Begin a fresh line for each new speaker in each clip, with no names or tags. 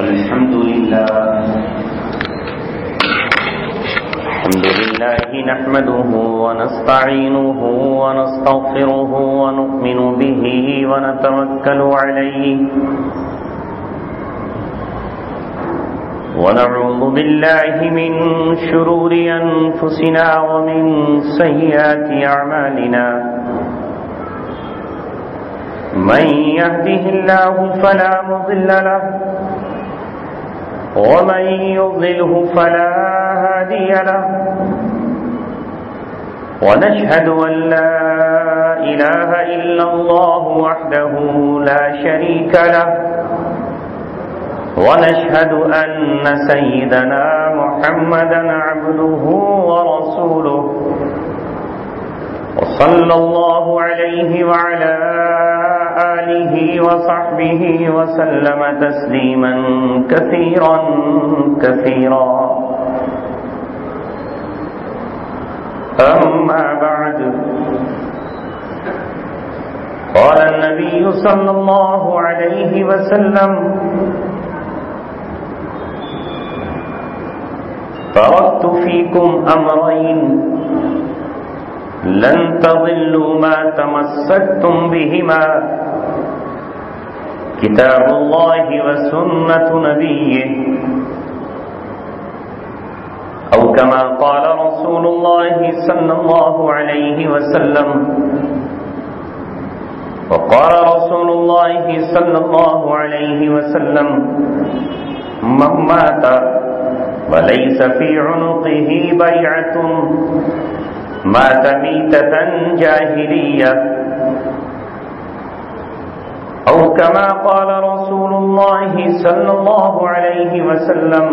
الحمد لله نحمده ونستعينه ونستغفره ونؤمن به ونتوكل عليه ونعوذ بالله من شرور أنفسنا ومن سيئات أعمالنا من يهده الله فلا مضل له ومن يضلله فلا هادي له ونشهد أن لا إله إلا الله وحده لا شريك له ونشهد أن سيدنا محمدا عبده ورسوله وصلى الله عليه وعلى آله وصحبه وسلم تسليما كثيرا كثيرا أما بعد قال النبي صلى الله عليه وسلم تركت فيكم أمرين لن تضلوا ما تمسكتم بهما كتاب الله وسنة نبيه أو كما قال رسول الله صلى الله عليه وسلم وقال رسول الله صلى الله عليه وسلم من مات وليس في عنقه بيعة مات ميتة جاهلية أو كما قال رسول الله صلى الله عليه وسلم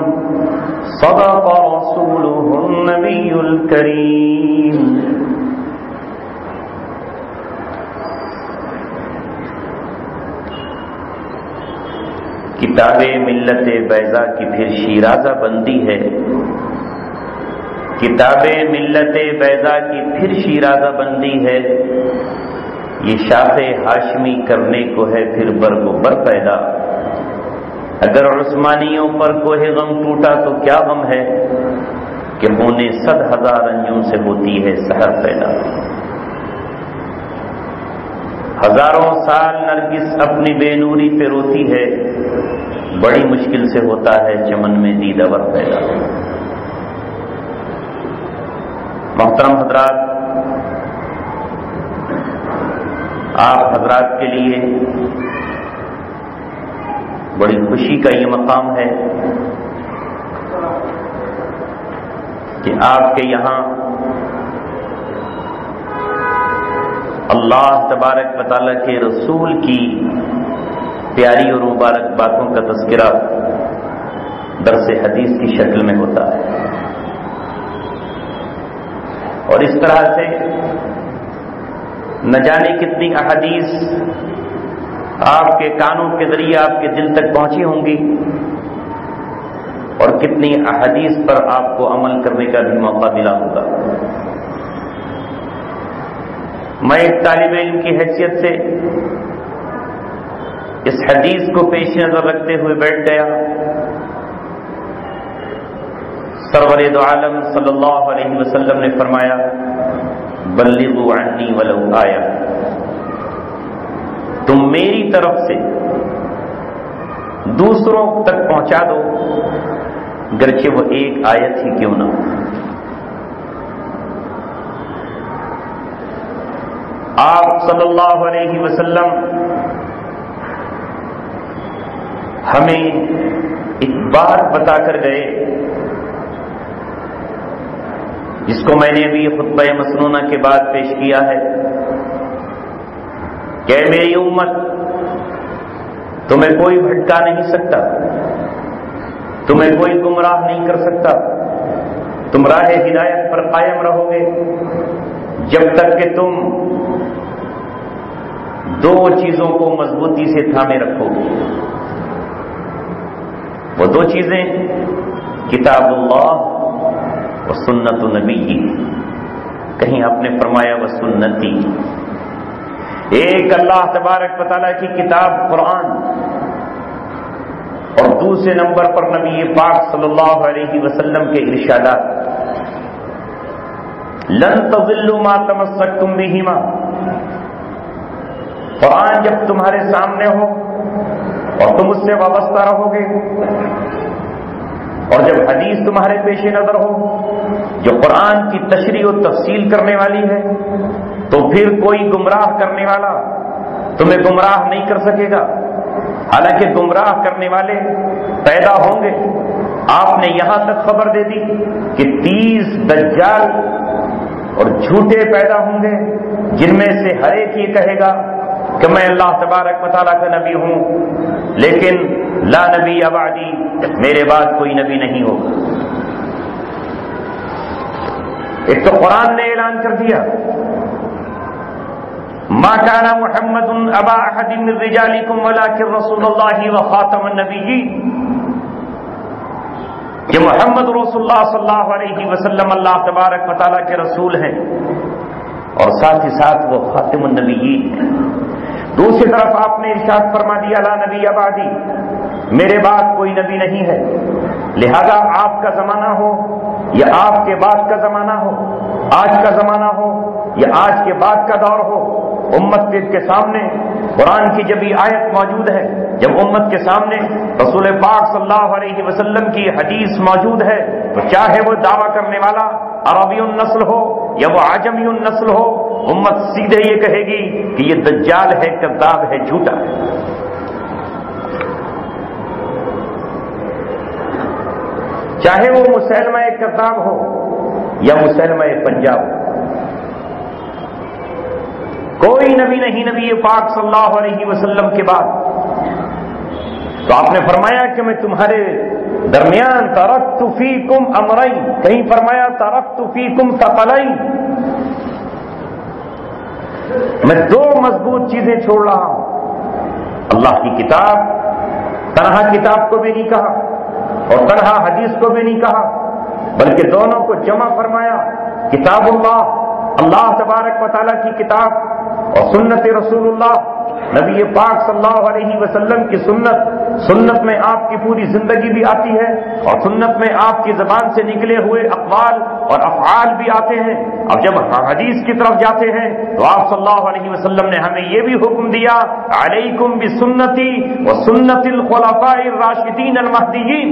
صدق رسوله النبي الكريم کتاب ملت بیضا کی پھر شیرازہ بندی ہے کتاب ملت بیضا کی پھر شیرازہ بندی ہے یہ شاخ ہاشمی کرنے کو ہے پھر برگ و بر پیدا اگر عثمانیوں پر کوہ غم ٹوٹا تو کیا غم ہے کہ ہونے 100,000 رنجوں سے ہوتی ہے سحر پیدا ہزاروں سال نرگس اپنی بے نوری پہ روتی ہے بڑی مشکل سے ہوتا ہے چمن میں دیدہ ور پیدا محترم حضرات آپ حضرات کے لیے بڑی خوشی کا یہ مقام ہے کہ آپ کے یہاں اللہ تبارک و تعالیٰ کے رسول کی پیاری اور مبارک باتوں کا تذکرہ درس حدیث کی شکل میں ہوتا ہے اور اس طرح سے نہ جانے کتنی احادیث آپ کے کانوں کے ذریعے آپ کے دل تک پہنچی ہوں گی اور کتنی احادیث پر آپ کو عمل کرنے کا بھی موقع ملا ہوگا میں ایک طالب علم کی حیثیت سے اس حدیث کو پیش نظر رکھتے ہوئے بیٹھ گیا سرور دو عالم صلی اللہ علیہ وسلم نے فرمایا بلغوا عنی ولو آیا تم میری طرف سے دوسروں تک پہنچا دو گرچہ وہ ایک آیت ہی کیوں نہ ہو آپ صلی اللہ علیہ وسلم ہمیں ایک بات بتا کر گئے جس کو میں نے ابھی خطبہ مسنونہ کے بعد پیش کیا ہے کہ میری امت تمہیں کوئی بھٹکا نہیں سکتا تمہیں کوئی گمراہ نہیں کر سکتا تم راہ ہدایت پر قائم رہو گے جب تک کہ تم دو چیزوں کو مضبوطی سے تھامے رکھو گے وہ دو چیزیں کتاب اللہ و سنت نبی کہیں آپ نے فرمایا وہ سنتی ایک اللہ تبارک و تعالیٰ کی کتاب قرآن اور دوسرے نمبر پر نبی پاک صلی اللہ علیہ وسلم کے ارشادات، لن تضلوا ما تمسکتم بہما، قرآن جب تمہارے سامنے ہو اور تم اس سے وابستہ رہو گے، اور جب حدیث تمہارے پیش نظر ہو جو قرآن کی تشریح و تفصیل کرنے والی ہے، تو پھر کوئی گمراہ کرنے والا تمہیں گمراہ نہیں کر سکے گا، حالانکہ گمراہ کرنے والے پیدا ہوں گے۔ آپ نے یہاں تک خبر دے دی کہ 30 دجال اور جھوٹے پیدا ہوں گے، جن میں سے ہر ایک یہ کہے گا کہ میں اللہ تبارک و تعالیٰ کا نبی ہوں، لیکن لا نبی بعدی، میرے بعد کوئی نبی نہیں ہوگا۔ ایک تو قرآن نے اعلان کر دیا، ما كان محمد ابا احد من رجالكم ولكن رسول الله وخاتم النبيين، کہ محمد رسول اللہ صلی اللہ علیہ وسلم اللہ تبارک و تعالیٰ کے رسول ہیں، اور ساتھ ہی ساتھ وہ خاتم النبیین ہیں۔ دوسری طرف آپ نے ارشاد فرما دیا لا نبی بعدی، میرے بعد کوئی نبی نہیں ہے، لہذا آپ کا زمانہ ہو یا آپ کے بعد کا زمانہ ہو، آج کا زمانہ ہو یا آج کے بعد کا دور ہو، امت کے سامنے قرآن کی جب یہ آیت موجود ہے، جب امت کے سامنے رسول پاک صلی اللہ علیہ وسلم کی حدیث موجود ہے، تو چاہے وہ دعویٰ کرنے والا عربی النسل ہو یا وہ عجمی النسل ہو، امت سیدھے یہ کہے گی کہ یہ دجال ہے، کذاب ہے، جھوٹا ہے۔ چاہے وہ مسلمہ کذاب ہو یا مسلمہ پنجاب ہو، کوئی نبی نہیں نبی پاک صلی اللہ علیہ وسلم کے بعد۔ تو آپ نے فرمایا کہ میں تمہارے درمیان ترکت فیکم امرین، کہیں فرمایا ترکت فیکم ثقلین، میں 2 مضبوط چیزیں چھوڑ رہا ہوں، اللہ کی کتاب، تنہا کتاب کو بھی نہیں کہا اور تنہا حدیث کو بھی نہیں کہا، بلکہ دونوں کو جمع فرمایا، کتاب اللہ تبارک و تعالیٰ کی کتاب اور سنت رسول اللہ نبی پاک صلی اللہ علیہ وسلم کی سنت میں آپ کی پوری زندگی بھی آتی ہے، اور سنت میں آپ کی زبان سے نکلے ہوئے اقوال اور افعال بھی آتے ہیں۔ اب جب حدیث کی طرف جاتے ہیں تو آپ صلی اللہ علیہ وسلم نے ہمیں یہ بھی حکم دیا، علیکم بسنتی وسنت الخلفاء الراشدین المہدیین،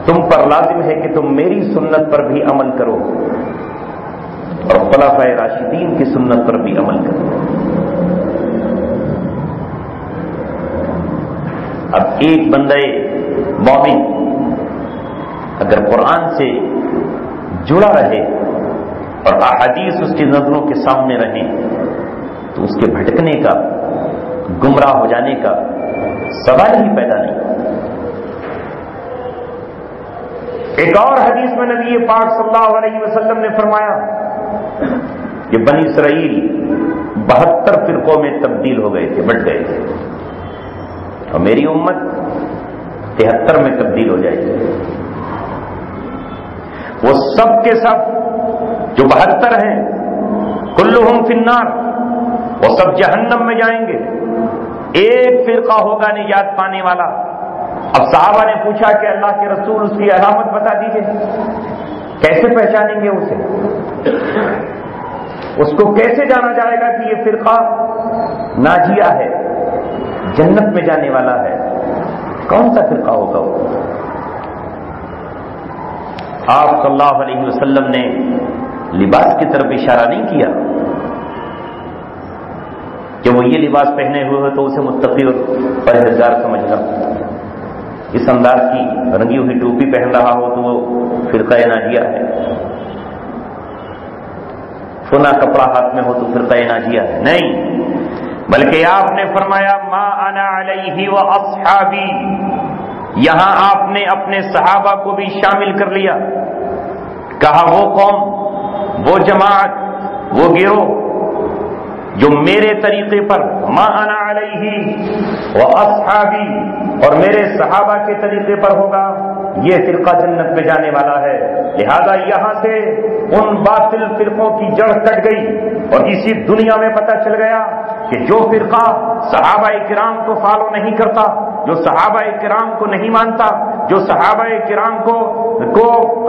تم پر لازم ہے کہ تم میری سنت پر بھی عمل کرو اور خلفاء راشدین کی سنت پر بھی عمل کرو۔ اب ایک بندہ مومن اگر قرآن سے جڑا رہے اور احادیث اس کی نظروں کے سامنے رہیں تو اس کے بھٹکنے کا، گمراہ ہو جانے کا سوال ہی پیدا نہیں۔ ایک اور حدیث میں نبی پاک صلی اللہ علیہ وسلم نے فرمایا کہ بنی اسرائیل 72 فرقوں میں تبدیل ہو گئے تھے، بٹ گئے تھے، اور میری امت 73 میں تبدیل ہو جائے گی۔ وہ سب کے سب جو 72 ہیں، کلہم فی النار، وہ سب جہنم میں جائیں گے، ایک فرقہ ہوگا نجات پانے والا۔ اب صحابہ نے پوچھا کہ اللہ کے رسول اس کی علامت بتا دیجئے، کیسے پہچانیں گے اسے؟ اس کو کیسے جانا جائے گا کہ یہ فرقہ ناجیہ ہے، جنت میں جانے والا ہے؟ کون سا فرقہ ہوگا وہ؟ آپ صلی اللہ علیہ وسلم نے لباس کی طرف اشارہ نہیں کیا کہ وہ یہ لباس پہنے ہوئے ہو تو اسے متقی اور پرہیزگار سمجھنا، اس انداز کی رنگی ہوئی ٹوپی پہن رہا ہو تو وہ فرقہ ناجیہ ہے، سونا کپڑا ہاتھ میں ہو تو فرقہ ناجیہ ہے؟ نہیں، بلکہ آپ نے فرمایا ما انا علیہ و اصحابی، یہاں آپ نے اپنے صحابہ کو بھی شامل کر لیا، کہا وہ قوم، وہ جماعت، وہ گروہ جو میرے طریقے پر ما انا علیہ و اصحابی اور میرے صحابہ کے طریقے پر ہوگا، یہ فرقہ جنت میں جانے والا ہے۔ لہذا یہاں سے ان باطل فرقوں کی جڑ کٹ گئی اور اسی دنیا میں پتہ چل گیا کہ جو فرقہ صحابہ کرام کو فالو نہیں کرتا، جو صحابہ کرام کو نہیں مانتا، جو صحابہ کرام کو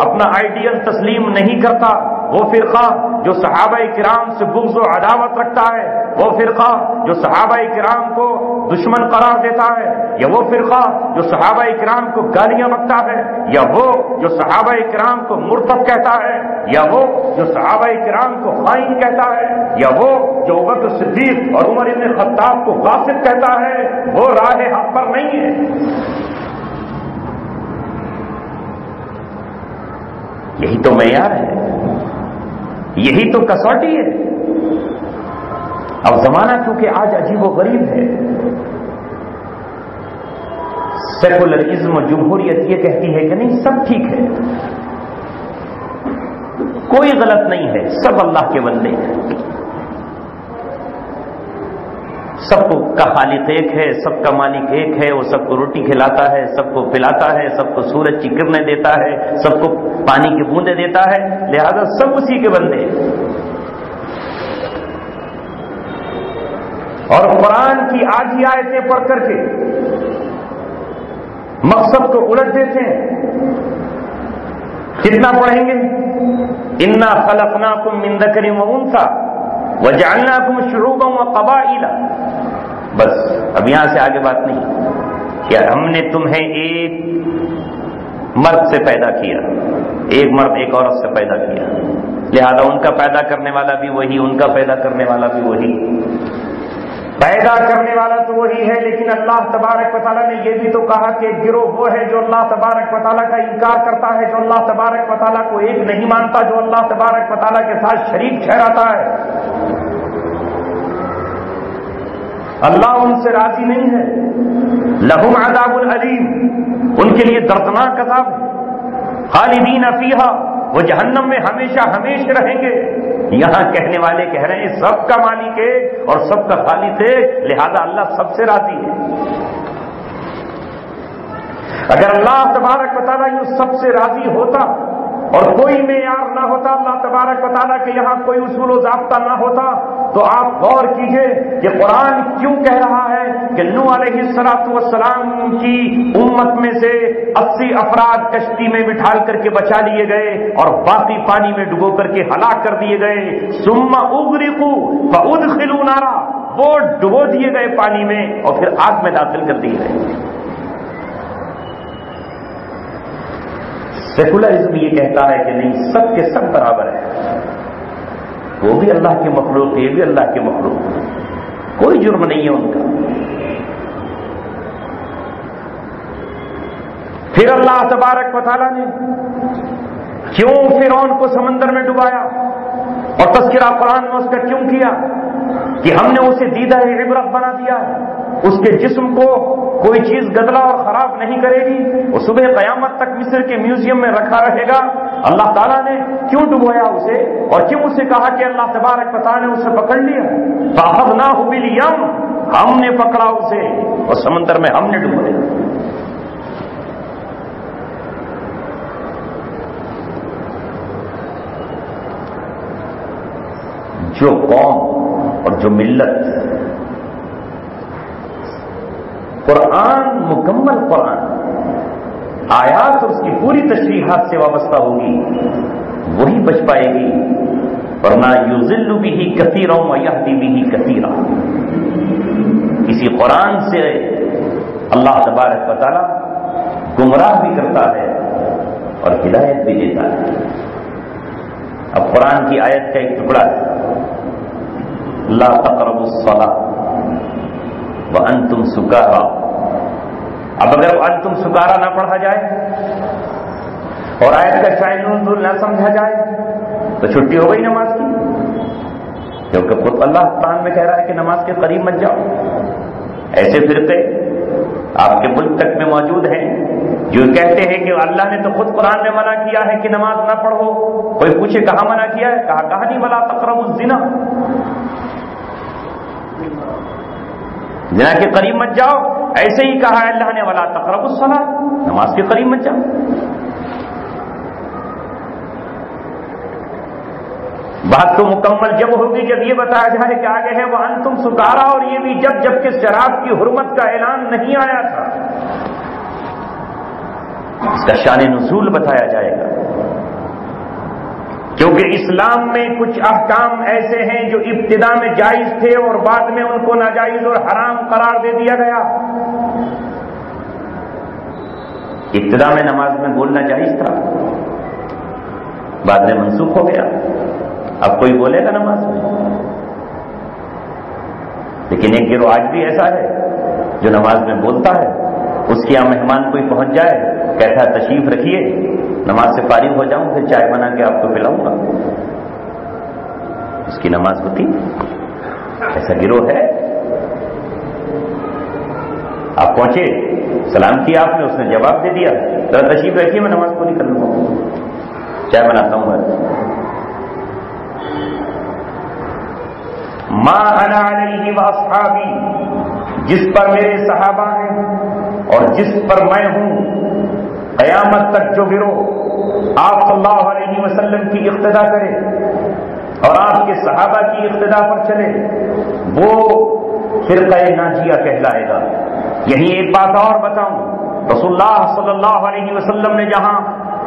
اپنا آئیڈیل تسلیم نہیں کرتا، وہ فرقہ جو صحابہ کرام سے بغض و عداوت رکھتا ہے، وہ فرقہ جو صحابہ کرام کو دشمن قرار دیتا ہے، یا وہ فرقہ جو صحابہ کرام کو گالیاں بکتا ہے، یا وہ جو صحابہ کرام کو مرتد کہتا ہے، یا وہ جو صحابہ کرام کو خائن کہتا ہے، یا وہ جو ابوبکر صدیق اور عمر بن خطاب کو غاصب کہتا ہے، وہ راہ حق پر نہیں ہے۔ یہی تو معیار ہے، یہی تو کسوٹی ہے۔ اب زمانہ چونکہ آج عجیب و غریب ہے، سیکولرزم و جمہوریت یہ کہتی ہے کہ نہیں سب ٹھیک ہے، کوئی غلط نہیں ہے، سب اللہ کے بندے ہیں، سب کا خالق ایک ہے، سب کا مالک ایک ہے، وہ سب کو روٹی کھلاتا ہے، سب کو پلاتا ہے، سب کو سورج کی کرنیں دیتا ہے، سب کو پانی کی بوندیں دیتا ہے، لہذا سب اسی کے بندے ہیں۔ اور قرآن کی آدھی آیتیں پڑھ کر کے مقصد کو الٹ دیتے ہیں۔ کتنا پڑھیں گے؟ انا خلقناکم من ذکر و انثی وجعلناکم شعوبا وقبائل، بس اب یہاں سے آگے بات نہیں کہ ہم نے تمہیں ایک مرد سے پیدا کیا، ایک مرد ایک عورت سے پیدا کیا، لہذا ان کا پیدا کرنے والا بھی وہی، ان کا پیدا کرنے والا بھی وہی، پیدا کرنے والا تو وہی ہے، لیکن اللہ تبارک و تعالیٰ نے یہ بھی تو کہا کہ ایک گروہ وہ ہے جو اللہ تبارک و تعالیٰ کا انکار کرتا ہے، جو اللہ تبارک و تعالیٰ کو ایک نہیں مانتا، جو اللہ تبارک و تعالیٰ کے ساتھ شریک ٹھہراتا ہے۔ اللہ ان سے راضی نہیں ہے۔ لہم عذاب العلیم، ان کے لیے دردناک عذاب ہے، خالدین فیہا، وہ جہنم میں ہمیشہ ہمیشہ رہیں گے۔ یہاں کہنے والے کہہ رہے ہیں سب کا مالک ہے اور سب کا خالق ہے، لہذا اللہ سب سے راضی ہے۔ اگر اللہ تبارک و تعالیٰ یوں سب سے راضی ہوتا اور کوئی معیار نہ ہوتا، اللہ تبارک و تعالیٰ کے یہاں کوئی اصول و ضابطہ نہ ہوتا، تو آپ غور کیجئے کہ قرآن کیوں کہہ رہا ہے کہ نوح علیہ السلام کی امت میں سے 80 افراد کشتی میں بٹھال کر کے بچا لیے گئے اور باقی پانی میں ڈبو کر کے ہلاک کر دیے گئے۔ ثم اغرقوا فادخلوا نارا، وہ ڈبو دیے گئے پانی میں اور پھر آگ میں داخل کر دیے گئے۔ سیکولرزم یہ کہتا ہے کہ نہیں سب کے سب برابر ہیں، وہ بھی اللہ کے مخلوق، یہ بھی اللہ کے مخلوق، کوئی جرم نہیں ہے ان کا۔ پھر اللہ تبارک و تعالیٰ نے کیوں فرعون کو سمندر میں ڈبایا اور تذکرہ قرآن میں اس کا کیوں کیا کہ ہم نے اسے دیدہ عبرت بنا دیا، اس کے جسم کو کوئی چیز گدلا اور خراب نہیں کرے گی، وہ صبح قیامت تک مصر کے میوزیم میں رکھا رہے گا۔ اللہ تعالیٰ نے کیوں ڈبویا اسے اور کیوں اسے کہا کہ اللہ تبارک و تعالیٰ نے اسے پکڑ لیا؟ فَأَخَذْنَاهُ بِالْيَمِّ، ہم نے پکڑا اسے اور سمندر میں ہم نے ڈبویا۔ جو قوم اور جو ملت قرآن، مکمل قرآن، آیات اور اس کی پوری تشریحات سے وابستہ ہوگی، وہی بچ پائے گی، ورنہ یضل بہ کثیرا ویہدی بہ کثیرا۔ اسی قرآن سے اللہ تبارک و تعالی گمراہ بھی کرتا ہے اور ہدایت بھی دیتا ہے۔ اب قرآن کی آیت کا ایک ٹکڑا ہے، لا تقربوا الصلاۃ وانتم سکارا۔ اب اگر انتم سکارا نہ پڑھا جائے اور آیت کا شأن نزول نہ سمجھا جائے تو چھٹی ہو گئی نماز کی، کیونکہ خود اللہ قرآن میں کہہ رہا ہے کہ نماز کے قریب مت جاؤ۔ ایسے فرقے آپ کے ملک تک میں موجود ہیں جو کہتے ہیں کہ اللہ نے تو خود قرآن میں منع کیا ہے کہ نماز نہ پڑھو۔ کوئی پوچھے کہاں منع کیا ہے؟ کہا نہیں، ولا تقربوا الزنا، زنا کے قریب مت جاؤ۔ ایسے ہی کہا ہے اللہ نے ولا تقربوا الصلاۃ، نماز کے قریب مت جاؤ۔ بات تو مکمل جب ہوگی جب یہ بتایا جائے کہ آگے ہے وَأَنْتُمْ سُكَارَىٰ، اور یہ بھی جب کہ شراب کی حرمت کا اعلان نہیں آیا تھا. اس کا شان نزول بتایا جائے گا، کیونکہ اسلام میں کچھ احکام ایسے ہیں جو ابتدا میں جائز تھے اور بعد میں ان کو ناجائز اور حرام قرار دے دیا گیا. ابتدا میں نماز میں بولنا جائز تھا، بعد میں منسوخ ہو گیا. اب کوئی بولے گا نماز میں؟ لیکن ایک گروہ آج بھی ایسا ہے جو نماز میں بولتا ہے. اس کے یہاں مہمان کوئی پہنچ جائے، کہتا ہے تشریف رکھیے، نماز سے فارغ ہو جاؤں پھر چائے بنا کے آپ کو پلاؤں گا. اس کی نماز ہوتی؟ ایسا گروہ ہے. آپ پہنچے، سلام کیا آپ نے، اس نے جواب دے دیا، ذرا تشریف رکھیے میں نماز پوری کر لوں گا، چائے بناتا ہوں. ما انا علیہ واصحابی، جس پر میرے صحابہ ہیں اور جس پر میں ہوں، قیامت تک جو گروہ آپ صلی اللہ علیہ وسلم کی اقتدا کرے اور آپ کے صحابہ کی اقتدا پر چلے، وہ فرقہ ناجیہ کہلائے گا. یہی ایک بات اور بتاؤں، رسول اللہ صلی اللہ علیہ وسلم نے جہاں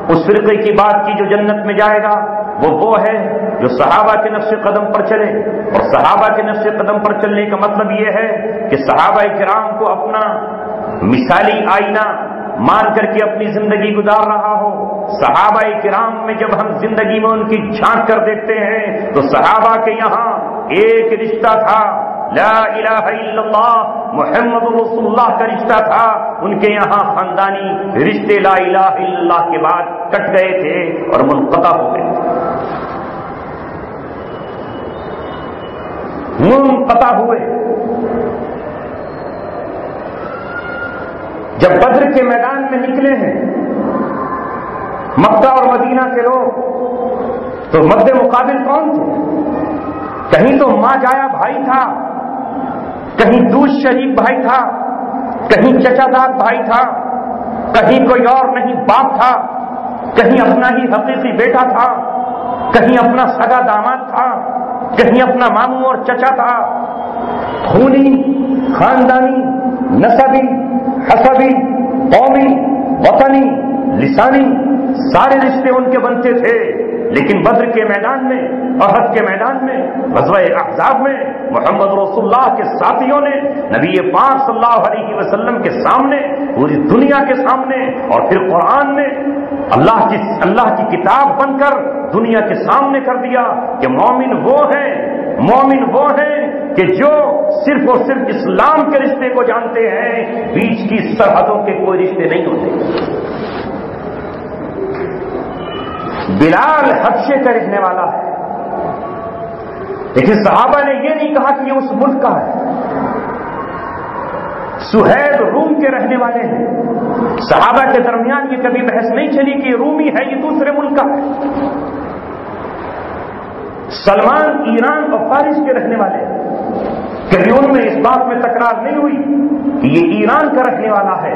اس فرقے کی بات کی جو جنت میں جائے گا، وہ ہے جو صحابہ کے نقش قدم پر چلے. اور صحابہ کے نقش قدم پر چلنے کا مطلب یہ ہے کہ صحابہ کرام کو اپنا مثالی آئینہ مان کر کے اپنی زندگی گزار رہا ہو. صحابہ کرام میں جب ہم زندگی میں ان کی جھانک کر دیکھتے ہیں تو صحابہ کے یہاں ایک رشتہ تھا، لا الہ الا اللہ محمد رسول اللہ کا رشتہ تھا. ان کے یہاں خاندانی رشتے لا الہ الا اللہ کے بعد کٹ گئے تھے اور منقطع ہو گئے، منقطع ہوئے. جب بدر کے میدان میں نکلے ہیں مکہ اور مدینہ کے لوگ، تو مد مقابل کون تھے؟ کہیں تو ماں جایا بھائی تھا، کہیں دودھ شریف بھائی تھا، کہیں چچا داد بھائی تھا، کہیں کوئی اور نہیں باپ تھا، کہیں اپنا ہی حقیقی بیٹا تھا، کہیں اپنا سگا داماد تھا، کہیں اپنا ماموں اور چچا تھا. خونی، خاندانی، نسبی، حسبی، قومی، وطنی، لسانی سارے رشتے ان کے بنتے تھے. لیکن بدر کے میدان میں، احد کے میدان میں، غزوہ احزاب میں محمد رسول اللہ کے ساتھیوں نے نبی پاک صلی اللہ علیہ وسلم کے سامنے، پوری دنیا کے سامنے، اور پھر قرآن نے اللہ کی کتاب بن کر دنیا کے سامنے کر دیا کہ مومن وہ ہیں کہ جو صرف اور صرف اسلام کے رشتے کو جانتے ہیں، بیچ کی سرحدوں کے کوئی رشتے نہیں ہوتے. بلال حبشے کا رہنے والا ہے، لیکن صحابہ نے یہ نہیں کہا کہ یہ اس ملک کا ہے. سہیل روم کے رہنے والے ہیں، صحابہ کے درمیان یہ کبھی بحث نہیں چلی کہ یہ رومی ہے، یہ دوسرے ملک کا ہے. سلمان ایران اور فارس کے رہنے والے ہیں، کبھی ان میں اس بات میں تکرار نہیں ہوئی کہ یہ ایران کا رہنے والا ہے،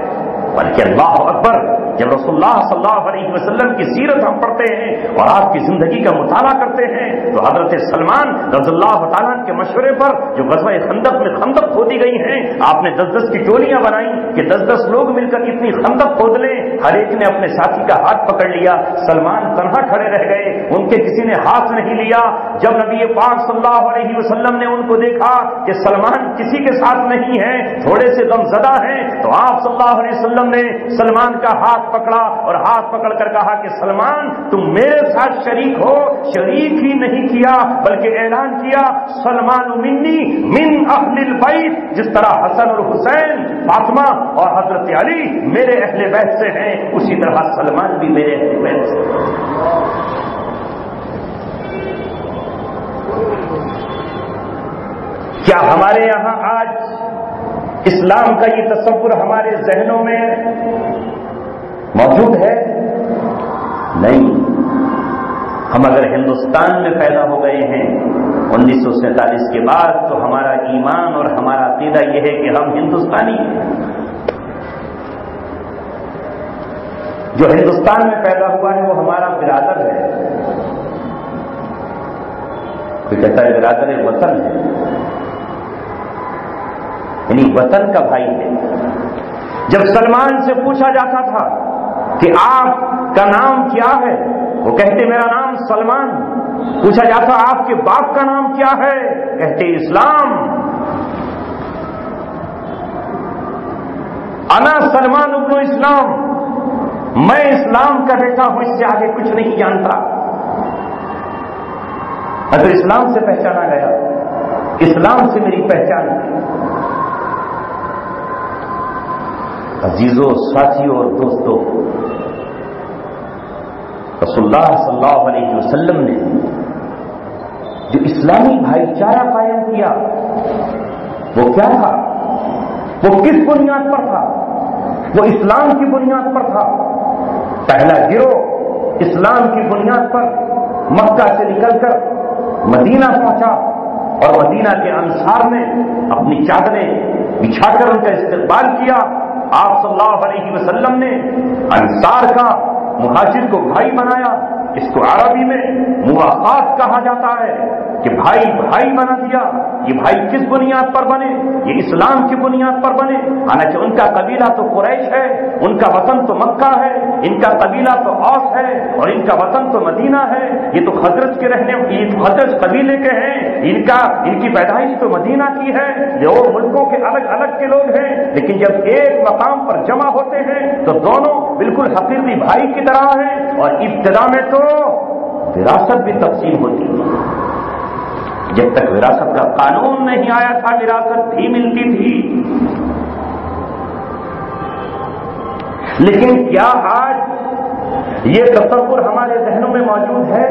بلکہ اللہ اکبر، جب رسول اللہ صلی اللہ علیہ وسلم کی سیرت ہم پڑھتے ہیں اور آپ کی زندگی کا مطالعہ کرتے ہیں تو حضرت سلمان رضی اللہ تعالیٰ کے مشورے پر جو غزوہ خندق میں خندق کھودی گئی ہیں، آپ نے 10 کی ٹولیاں بنائی کہ 10 لوگ مل کر اتنی خندق کھود لیں. ہر ایک نے اپنے ساتھی کا ہاتھ پکڑ لیا، سلمان تنہا کھڑے رہ گئے، ان کے کسی نے ہاتھ نہیں لیا. جب نبی پاک صلی اللہ علیہ وسلم نے ان کو دیکھا کہ سلمان کسی کے ساتھ نہیں ہے، تھوڑے سے غم زدہ ہیں، تو آپ صلی اللہ علیہ وسلم نے سلمان کا ہاتھ پکڑا اور ہاتھ پکڑ کر کہا کہ سلمان تم میرے ساتھ شریک ہو. شریک ہی نہیں کیا بلکہ اعلان کیا سلمان منی من اہل البیت، جس طرح حسن اور حسین، فاطمہ اور حضرت علی میرے اہل بیت سے ہیں، اسی طرح سلمان بھی میرے اہل بیت سے ہیں. کیا ہمارے یہاں آج اسلام کا یہ تصور ہمارے ذہنوں میں موجود ہے؟ نہیں. ہم اگر ہندوستان میں پیدا ہو گئے ہیں 1947 کے بعد تو ہمارا ایمان اور ہمارا عقیدہ یہ ہے کہ ہم ہندوستانی ہیں. جو ہندوستان میں پیدا ہوا ہے وہ ہمارا برادر ہے. تو کہتا ہے برادر وطن ہے، یعنی وطن کا بھائی ہے۔ جب سلمان سے پوچھا جاتا تھا کہ آپ کا نام کیا ہے، وہ کہتے میرا نام سلمان۔ پوچھا جاتا آپ کے باپ کا نام کیا ہے، کہتے اسلام۔ انا سلمان ابن اسلام، میں اسلام کا بیٹا ہوں، اس سے آگے کچھ نہیں جانتا۔ اگر اسلام سے پہچانا گیا، اسلام سے میری پہچان ہے۔ عزیزوں، ساتھیوں اور دوستوں، رسول اللہ صلی اللہ علیہ وسلم نے جو اسلامی بھائی چارہ قائم کیا وہ کیا تھا؟ وہ کس بنیاد پر تھا؟ وہ اسلام کی بنیاد پر تھا۔ پہلا گروہ اسلام کی بنیاد پر مکہ سے نکل کر مدینہ پہنچا، اور مدینہ کے انصار نے اپنی چادریں بچھا کر ان کا استقبال کیا۔ آپ صلی اللہ علیہ وسلم نے انصار کا مہاجر کو بھائی بنایا۔ اس کو عربی میں مواقات کہا جاتا ہے کہ بھائی بھائی بنا دیا۔ یہ بھائی کس بنیاد پر بنے؟ یہ اسلام کی بنیاد پر بنے۔ حالانکہ ان کا قبیلہ تو قریش ہے، ان کا وطن تو مکہ ہے، ان کا قبیلہ تو اوس ہے، اور ان کا وطن تو مدینہ ہے۔ یہ تو حضرت کے رہنے، یہ تو حضرت قبیلے کے ہیں، ان کی پیدائش تو مدینہ کی ہے، جو ملکوں کے الگ الگ کے لوگ ہیں، لیکن جب ایک مقام پر جمع ہوتے ہیں تو دونوں بالکل حقیقی بھائی کی طرح ہیں۔ اور ابتدا میں تو وراثت بھی تقسیم ہوتی ہے، جب تک وراثت کا قانون نہیں آیا تھا وراثت بھی ملتی تھی۔ لیکن کیا آج یہ تصور ہمارے ذہنوں میں موجود ہے؟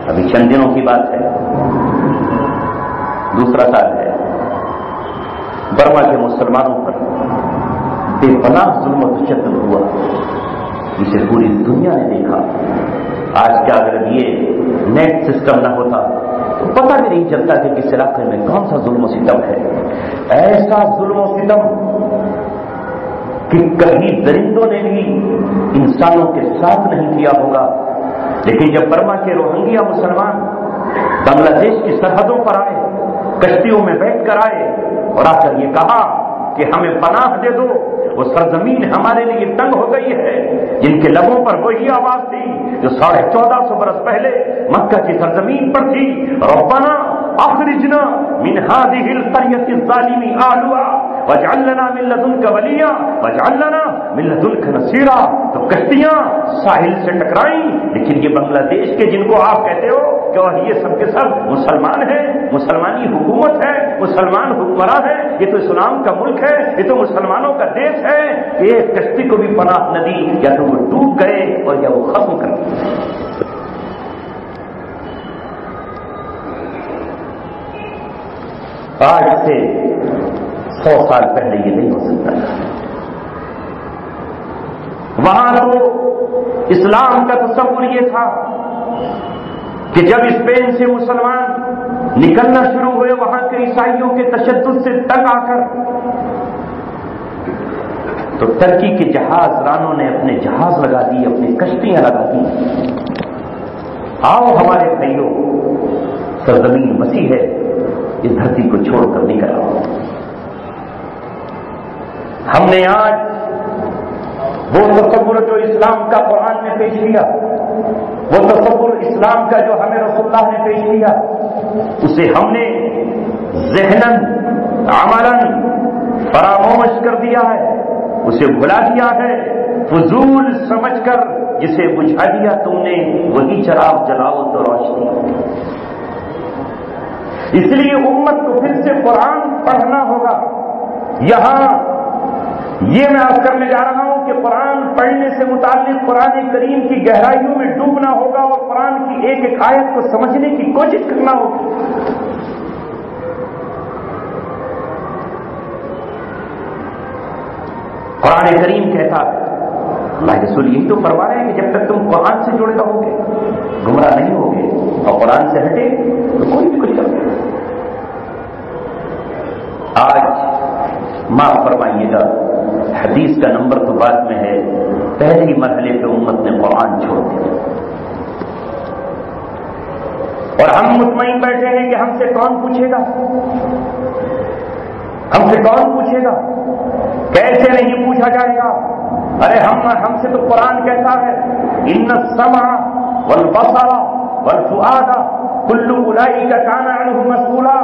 ابھی چند دنوں کی بات ہے، دوسرا سال ہے، برما کے مسلمانوں پر بے پناہ ظلم و تشدد ہوا، جسے پوری دنیا نے دیکھا۔ آج کا اگر یہ نیٹ سسٹم نہ ہوتا تو پتہ بھی نہیں چلتا کہ کس علاقے میں کون سا ظلم و ستم ہے۔ ایسا ظلم و ستم کہ کبھی درندوں نے بھی انسانوں کے ساتھ نہیں کیا ہوگا۔ لیکن جب برما کے روہنگیا مسلمان بنگلہ دیش کی سرحدوں پر آئے، کشتیوں میں بیٹھ کر آئے اور آ کر یہ کہا کہ ہمیں پناہ دے دو، وہ سرزمین ہمارے لیے تنگ ہو گئی ہے، جن کے لبوں پر وہی آواز تھی جو 1450 برس پہلے مکہ کی سرزمین پر تھی، ربنا اخرجنا من هذه القرية الظالم اهلها واجعل لنا من لدنك وليا واجعل لنا من لدنك نصيرا۔ تو کشتیاں ساحل سے ٹکرائیں، لیکن یہ بنگلہ دیش کے جن کو آپ کہتے ہو کہ یہ سب کے سب مسلمان ہیں، مسلمانی حکومت ہے، مسلمان حکمراں ہیں، یہ تو اسلام کا ملک ہے، یہ تو مسلمانوں کا دیش ہے، ایک کشتی کو بھی پناہ نہ دی، یا تو وہ ڈوب گئے اور یا وہ ختم کر دیے۔ آج سے 100 سال پہلے یہ نہیں ہو سکتا تھا۔ وہاں تو اسلام کا تصور یہ تھا کہ جب اسپین سے مسلمان نکلنا شروع ہوئے وہاں کے عیسائیوں کے تشدد سے تنگ آ کر، تو ترکی کے جہاز رانوں نے اپنے جہاز لگا دی، اپنی کشتیاں لگا دی، آؤ ہمارے بھائیوں، سرزمین وسیع ہے، اس دھرتی کو چھوڑ کر نکل آؤ۔ ہم نے آج وہ تصور جو اسلام کا قرآن نے پیش کیا، وہ تصور اسلام کا جو ہمیں رسول اللہ نے پیش کیا، اسے ہم نے ذہناً عملاً فراموش کر دیا ہے، اسے بھلا دیا ہے، فضول سمجھ کر جسے بجھا دیا تم نے، وہی چراغ جلاؤ تو روشنی۔ اس لیے امت کو پھر سے قرآن پڑھنا ہوگا۔ یہاں یہ میں عرض کرنے جا رہا ہوں کہ قرآن پڑھنے سے متعلق قرآن کریم کی گہرائیوں میں ڈوبنا ہوگا اور قرآن کی ایک ایک آیت کو سمجھنے کی کوشش کرنا ہوگی۔ قرآن کریم کہتا ہے، اللہ رسول یہی تو فرما رہے ہیں کہ جب تک تم قرآن سے جڑے رہو گے گمراہ نہیں ہوگے، اور قرآن سے ہٹے تو کوئی بھی کچھ کر دے۔ آج معاف فرمائیے گا، حدیث کا نمبر تو بعد میں ہے، پہلے ہی مرحلے پہ امت نے قرآن چھوڑ دیا۔ اور ہم مطمئن بیٹھے ہیں کہ ہم سے کون پوچھے گا، ہم سے کون پوچھے گا، کیسے نہیں پوچھا جائے گا؟ ارے ہم سے تو قرآن کہتا ہے ان السمع والبصر والفؤاد کل اولئک کان عنہ مسئولا،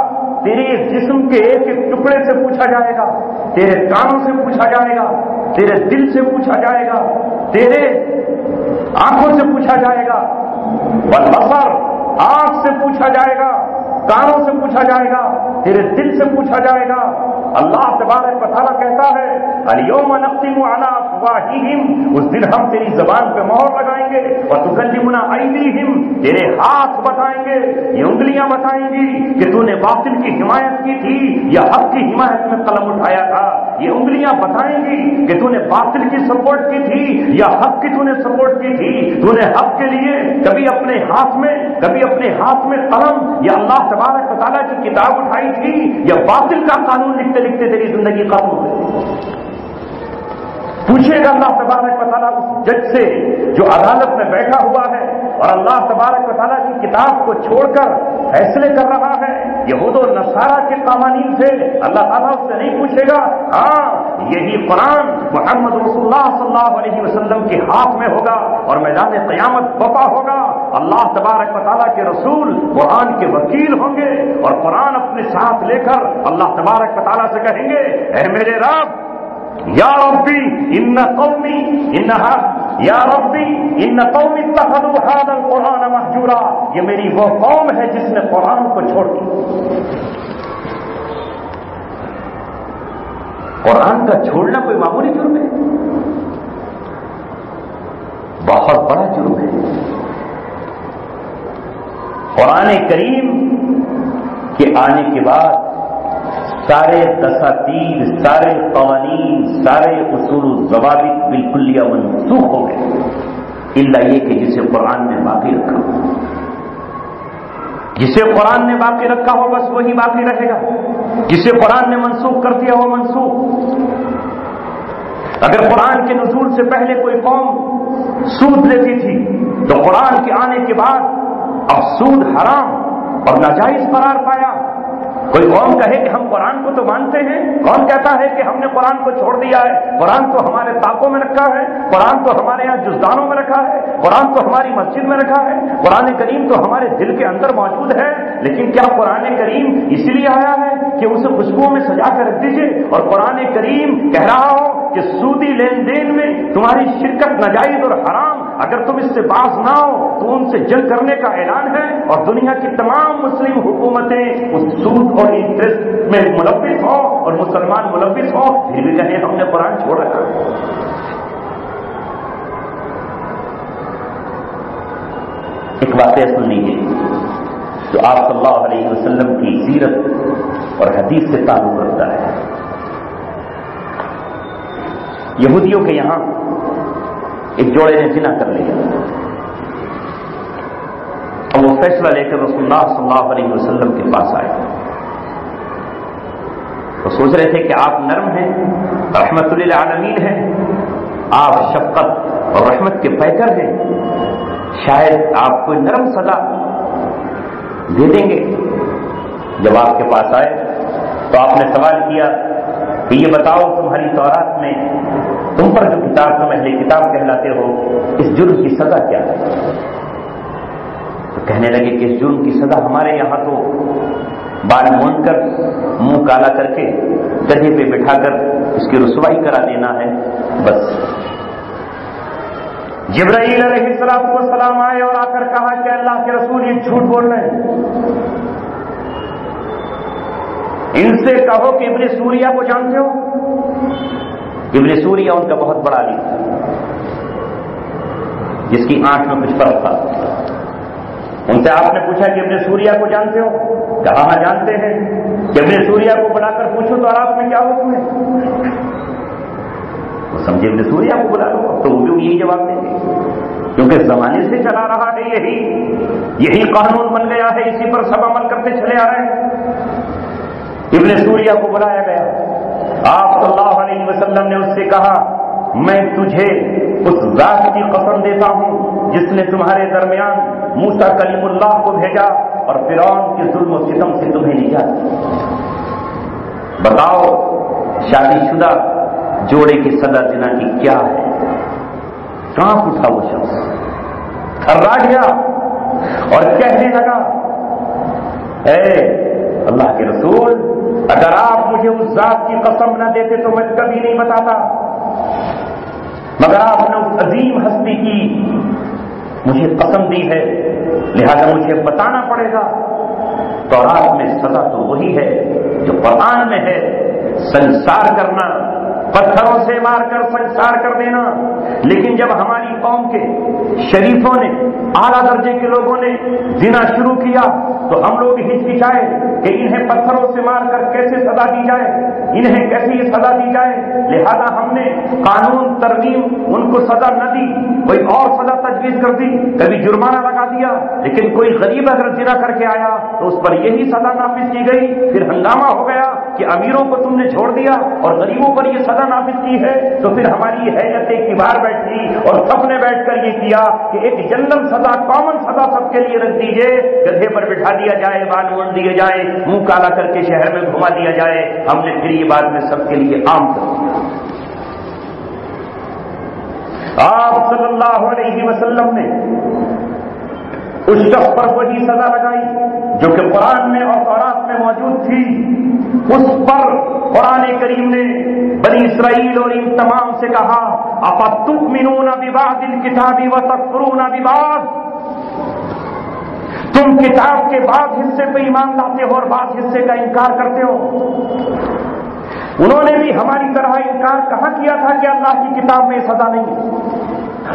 تیرے جسم کے ایک ایک ٹکڑے سے پوچھا جائے گا، تیرے کانوں سے پوچھا جائے گا، تیرے دل سے پوچھا جائے گا، تیرے آنکھوں سے پوچھا جائے گا، والبصر آنکھ سے پوچھا جائے گا، کانوں سے پوچھا جائے گا، تیرے دل سے پوچھا جائے گا۔ اللہ تبارک و تعالیٰ کہتا ہے الیوم نختم علی افواہہم، اس دن ہم تیری زبان پہ مہر لگائیں گے، وتکلمنا ایدیہم، تیرے ہاتھ بتائیں گے، یہ انگلیاں بتائیں گی کہ تو نے باطل کی حمایت کی تھی یا حق کی حمایت میں قلم اٹھایا تھا، یہ انگلیاں بتائیں گی کہ تو نے باطل کی سپورٹ کی تھی یا حق کی تو نے سپورٹ کی تھی، تو نے حق کے لیے کبھی اپنے ہاتھ میں قلم یا اللہ تبارک و تعالیٰ کی کتاب اٹھائی تھی یا باطل کا قانون لکھتے لکھتے تیری زندگی ختم ہو گئی۔ پوچھے گا اللہ تبارک و تعالیٰ اس جج سے جو عدالت میں بیٹھا ہوا ہے اور اللہ تبارک و تعالیٰ کی کتاب کو چھوڑ کر فیصلے کر رہا ہے یہود و نصارہ کے قوانین سے، اللہ تعالیٰ اس سے نہیں پوچھے گا۔ ہاں، یہی قرآن محمد رسول اللہ صلی اللہ علیہ وسلم کے ہاتھ میں ہوگا اور میدان قیامت بپا ہوگا، اللہ تبارک و تعالیٰ کے رسول قرآن کے وکیل ہوں گے اور قرآن اپنے ساتھ لے کر اللہ تبارک و تعالیٰ سے کہیں گے اے میرے رب، یا ربی ان قومی اتخذوا هذا القرآن مہجورا، یہ میری وہ قوم ہے جس نے قرآن کو چھوڑ دیا۔ قرآن کا چھوڑنا کوئی معمولی جرم ہے، بہت بڑا جرم ہے۔ قرآن کریم کے آنے کے بعد سارے دساتیر، سارے قوانین، سارے اصول و ضوابط بالکلیہ منسوخ ہو گئے، الا یہ کہ جسے قرآن نے باقی رکھا ہو، جسے قرآن نے باقی رکھا ہو بس وہی باقی رہے گا، جسے قرآن نے منسوخ کر دیا ہو منسوخ۔ اگر قرآن کے نزول سے پہلے کوئی قوم سود لیتی تھی تو قرآن کے آنے کے بعد اب سود حرام اور ناجائز قرار پایا۔ کوئی قوم کہے کہ ہم قرآن کو تو مانتے ہیں، کون کہتا ہے کہ ہم نے قرآن کو چھوڑ دیا ہے؟ قرآن تو ہمارے طاقوں میں رکھا ہے، قرآن تو ہمارے یہاں جزدانوں میں رکھا ہے، قرآن تو ہماری مسجد میں رکھا ہے، قرآن کریم تو ہمارے دل کے اندر موجود ہے۔ لیکن کیا قرآن کریم اس لیے آیا ہے کہ اسے خوشبوؤں میں سجا کر رکھ دیجیے اور قرآن کریم کہہ رہا ہو کہ سودی لین دین میں تمہاری شرکت ناجائز اور حرام، اگر تم اس سے باز نہ ہو تو ان سے جنگ کرنے کا اعلان ہے، اور دنیا کی تمام مسلم حکومتیں اس سود اور انٹرسٹ میں ملوث ہوں اور مسلمان ملوث ہوں، پھر بھی کہیں ہم نے قرآن چھوڑ رکھا۔ ایک واقعہ سن لیجیے جو آپ صلی اللہ علیہ وسلم کی سیرت اور حدیث سے تعلق رکھتا ہے۔ یہودیوں کے یہاں ایک جوڑے نے زنا کر لیا، اور وہ فیصلہ لے کر رسول اللہ صلی اللہ علیہ وسلم کے پاس آئے۔ وہ سوچ رہے تھے کہ آپ نرم ہیں، رحمت للعالمین ہیں، آپ شفقت اور رحمت کے پیکر ہیں، شاید آپ کوئی نرم سزا دے دیں گے۔ جب آپ کے پاس آئے تو آپ نے سوال کیا کہ یہ بتاؤ تمہاری تورات میں تم پر جو کتاب تم اہل کتاب کہلاتے ہو اس جرم کی سزا کیا ہے؟ تو کہنے لگے کہ اس جرم کی سزا ہمارے یہاں تو بال مون کر منہ کالا کر کے گدھے پہ بٹھا کر اس کی رسوائی کرا دینا ہے بس۔ جبرائیل علیہ السلام آئے اور آ کر کہا کہ اللہ کے رسول یہ جھوٹ بول رہے ہیں، ان سے کہو کہ ابن سوریہ کو جانتے ہو؟ ابن سوریہ ان کا بہت بڑا عالم تھا جس کی آنکھ میں کچھ فرق تھا۔ ان سے آپ نے پوچھا کہ ابن سوریہ کو جانتے ہو؟ کہا ہاں جانتے ہیں۔ کہ ابن سوریہ کو بلا کر پوچھو تو آپ میں کیا حکم ہے؟ وہ سمجھے ابن سوریہ کو بلا لو تو وہ بھی یہی جواب دیں گے، کیونکہ زمانے سے چلا رہا ہے، یہی قانون بن گیا ہے، اسی پر سب عمل کرتے چلے آ رہے ہیں۔ ابن سوریہ کو بلایا گیا، آپ صلی اللہ علیہ وسلم نے اس سے کہا میں تجھے اس ذات کی قسم دیتا ہوں جس نے تمہارے درمیان موسیٰ کلیم اللہ کو بھیجا اور فرعون کے ظلم و ستم سے تمہیں نجات۔ بتاؤ شادی شدہ جوڑے کی سزا زنا کی کیا ہے؟ کہاں اٹھا وہ شخص، تھرا گیا اور کہنے لگا، اے اللہ کے رسول، اگر آپ مجھے اس ذات کی قسم نہ دیتے تو میں کبھی نہیں بتاتا، مگر آپ نے اس عظیم ہستی کی مجھے قسم دی ہے، لہذا مجھے بتانا پڑے گا۔ تورات میں سزا تو وہی ہے جو قرآن میں ہے، سنسار کرنا، پتھروں سے مار کر سنسار کر دینا۔ لیکن جب ہماری قوم کے شریفوں نے، اعلیٰ درجے کے لوگوں نے زنا شروع کیا تو ہم لوگ ہچکچائے کہ انہیں پتھروں سے مار کر کیسے سزا دی جائے، انہیں کیسے یہ سزا دی جائے، لہذا ہم نے قانون ترمیم ان کو سزا نہ دی، کوئی اور سزا تجویز کر دی، کبھی جرمانہ لگا دیا۔ لیکن کوئی غریب اگر زنا کر کے آیا تو اس پر یہی سزا نافذ کی گئی۔ پھر ہنگامہ ہو گیا کہ امیروں کو تم نے چھوڑ دیا اور غریبوں پر یہ سزا نافذ کی ہے، تو پھر ہماری حیثیت کبار بیٹھی اور سب نے بیٹھ کر یہ کیا کہ ایک جنرل سزا، کامن سزا سب کے لیے رکھ دیجئے، گدھے پر بٹھا دیا جائے، بال موڑ دیے جائیں، منہ کالا کر کے شہر میں گھما دیا جائے۔ ہم نے پھر یہ بات میں سب کے لیے عام کر دیا۔ آپ صلی اللہ علیہ وسلم نے اس شخص پر وہی سزا لگائی جو کہ قرآن میں اور تورات میں موجود تھی۔ اس پر قرآن کریم نے بنی اسرائیل اور ان تمام سے کہا، افتؤمنون ببعض الکتاب وتکفرون ببعض، تم کتاب کے بعض حصے پہ ایمان لاتے ہو اور بعض حصے کا انکار کرتے ہو۔ انہوں نے بھی ہماری طرح انکار کہاں کیا تھا کہ اللہ کی کتاب میں سزا نہیں ہے؟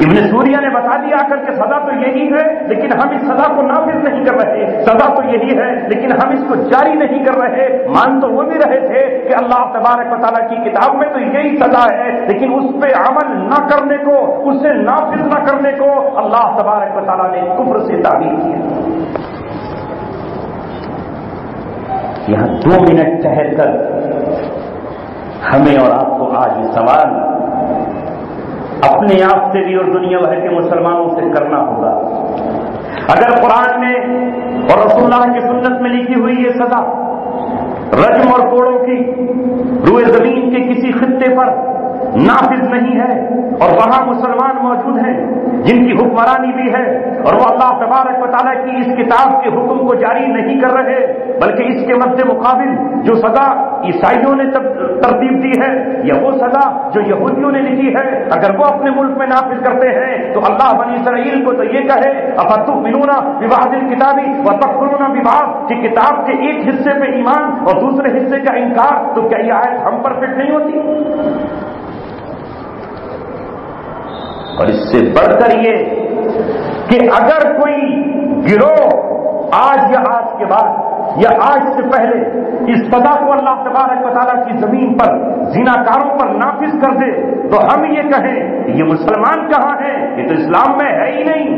ابن سوریہ نے بتا دیا آ کر کے سزا تو یہی ہے، لیکن ہم اس سزا کو نافذ نہیں کر رہے، سزا تو یہی ہے لیکن ہم اس کو جاری نہیں کر رہے۔ مان تو وہ بھی رہے تھے کہ اللہ تبارک و تعالیٰ کی کتاب میں تو یہی سزا ہے، لیکن اس پہ عمل نہ کرنے کو، اسے نافذ نہ کرنے کو اللہ تبارک و تعالیٰ نے کفر سے تعبیر کیا۔ یہاں 2 منٹ ٹھہر کر ہمیں اور آپ کو آج یہ سوال اپنے آپ سے بھی اور دنیا بھر کے مسلمانوں سے کرنا ہوگا۔ اگر قرآن میں اور رسول اللہ کی سنت میں لکھی ہوئی یہ سزا رجم اور کوڑوں کی روئے زمین کے کسی خطے پر نافذ نہیں ہے اور وہاں مسلمان موجود ہیں جن کی حکمرانی بھی ہے اور وہ اللہ تبارک و تعالیٰ کی اس کتاب کے حکم کو جاری نہیں کر رہے، بلکہ اس کے مد مقابل جو سزا عیسائیوں نے ترتیب دی ہے یا وہ سزا جو یہودیوں نے لکھی ہے اگر وہ اپنے ملک میں نافذ کرتے ہیں تو اللہ بنی اسرائیل کو تو یہ کہے، افتؤمنون ببعض الکتاب وتکفرون ببعض، کہ کتاب کے ایک حصے پہ ایمان اور دوسرے حصے کا انکار، تو کیا یہ آیت ہم پر فٹ نہیں ہوتی؟ اور اس سے بڑھ کر یہ کہ اگر کوئی گروہ آج یا آج کے بعد یا آج سے پہلے اس سزا کو اللہ تبارک و تعالیٰ کی زمین پر زناکاروں پر نافذ کر دے تو ہم یہ کہیں کہ یہ مسلمان کہاں ہیں، یہ تو اسلام میں ہے ہی نہیں۔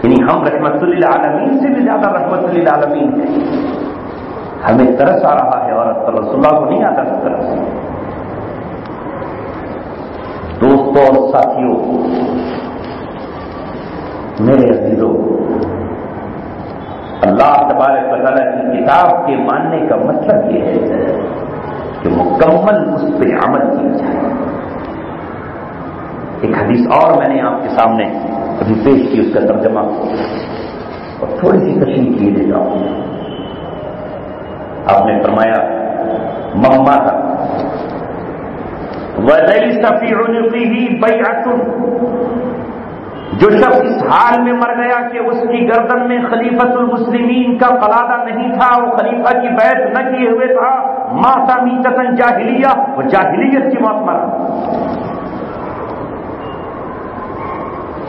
یعنی ہم رحمت للعالمین سے بھی زیادہ رحمت للعالمین ہیں۔ ہمیں ترس آ رہا ہے عورت پر، رسول اللہ کو نہیں آتا ترس۔ دوستوں اور ساتھیوں، میرے عزیزوں، اللہ تبارک و تعالیٰ کی کتاب کے ماننے کا مطلب یہ ہے کہ مکمل اس پہ عمل کیا جائے۔ ایک حدیث اور میں نے آپ کے سامنے ابھی پیش کی، اس کا ترجمہ اور تھوڑی سی تشریح کیے دیتا ہوں۔ آپ نے فرمایا، مما تھا وَلَيْسَ فِي عُنُقِهِ بَيْعَةٌ، جو شخص اس حال میں مر گیا کہ اس کی گردن میں خلیفۃ المسلمین کا قلادہ نہیں تھا، وہ خلیفہ کی بیعت نہ کیے ہوئے تھا، مات میتۃ جاہلیہ، وہ جاہلیت کی موت مرا۔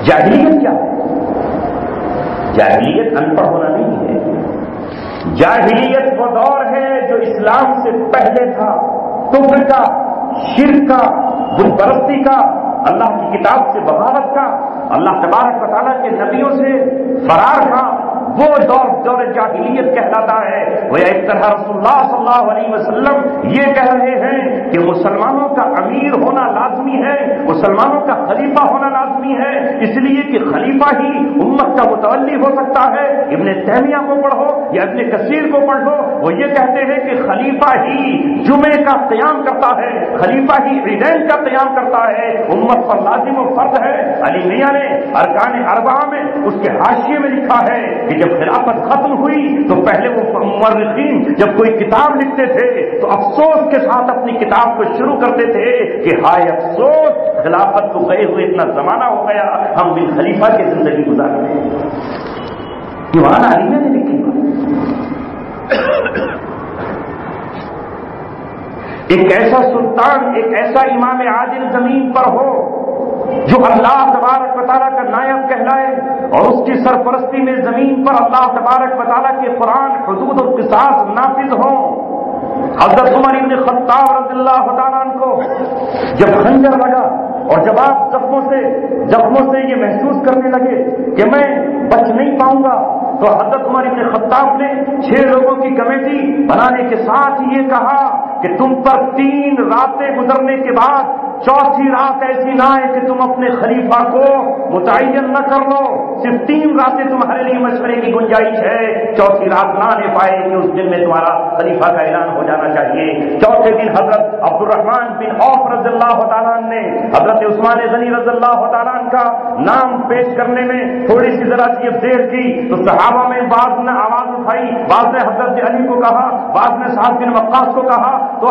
جاہلیت کیا ہے؟ جاہلیت ان پڑھ ہونا نہیں ہے، جاہلیت وہ دور ہے جو اسلام سے پہلے تھا، کفر کا، شرک کا، بت پرستی کا، اللہ کی کتاب سے بغاوت کا، اللہ تبارک و تعالیٰ کے نبیوں سے فرار کا،
وہ دور جاہلیت کہلاتا ہے۔ وہ ایک طرح رسول اللہ صلی اللہ علیہ وسلم یہ کہہ رہے ہیں کہ مسلمانوں کا امیر ہونا لازمی ہے، مسلمانوں کا خلیفہ ہونا لازمی ہے، اس لیے کہ خلیفہ ہی امت کا متولی ہو سکتا ہے۔ ابن تیمیہ کو پڑھو یا ابن کثیر کو پڑھو، وہ یہ کہتے ہیں کہ خلیفہ ہی جمعے کا قیام کرتا ہے، خلیفہ ہی عیدین کا قیام کرتا ہے، امت پر لازم و فرض ہے۔ علی میاں نے ارکان اربعہ میں اس کے حاشیے میں لکھا ہے کہ جب خلافت ختم ہوئی تو پہلے وہ مورخین جب کوئی کتاب لکھتے تھے تو افسوس کے ساتھ اپنی کتاب کو شروع کرتے تھے کہ ہائے افسوس، خلافت کو گئے ہوئے اتنا زمانہ ہو گیا، ہم بن خلیفہ کی زندگی گزار رہے ہیں۔ دیوان علی نے لکھی ایک ایسا سلطان، ایک ایسا امام عادل زمین پر ہو جو اللہ تبارک و تعالیٰ کا نائب کہلائے اور اس کی سرپرستی میں زمین پر اللہ تبارک و تعالیٰ کے قرآن، حدود اور قصاص نافذ ہوں۔ حضرت عمر بن خطاب رضی اللہ تعالیٰ عنہ کو جب خنجر لگا اور جب آپ زخموں سے یہ محسوس کرنے لگے کہ میں بچ نہیں پاؤں گا، تو حضرت عمر بن خطاب نے 6 لوگوں کی کمیٹی بنانے کے ساتھ یہ کہا کہ تم پر 3 راتیں گزرنے کے بعد 4تھی رات ایسی نہ آئے کہ تم اپنے خلیفہ کو متعین نہ کر لو، صرف 3 راتیں تمہارے لیے مشورے کی گنجائش ہے، 4تھی رات نہ آنے پائے کہ اس دن میں تمہارا خلیفہ کا اعلان ہو جانا چاہیے۔ 4تھے دن حضرت عبد الرحمن بن عوف رضی اللہ تعالیٰ عنہ نے حضرت عثمان غنی رضی اللہ تعالیٰ عنہ کا نام پیش کرنے میں تھوڑی سی ذرا سی دیر کی تو صحابہ میں بعض نے آواز اٹھائی، بعض نے حضرت علی کو کہا، بعض نے سعد بن وقاص کو کہا، تو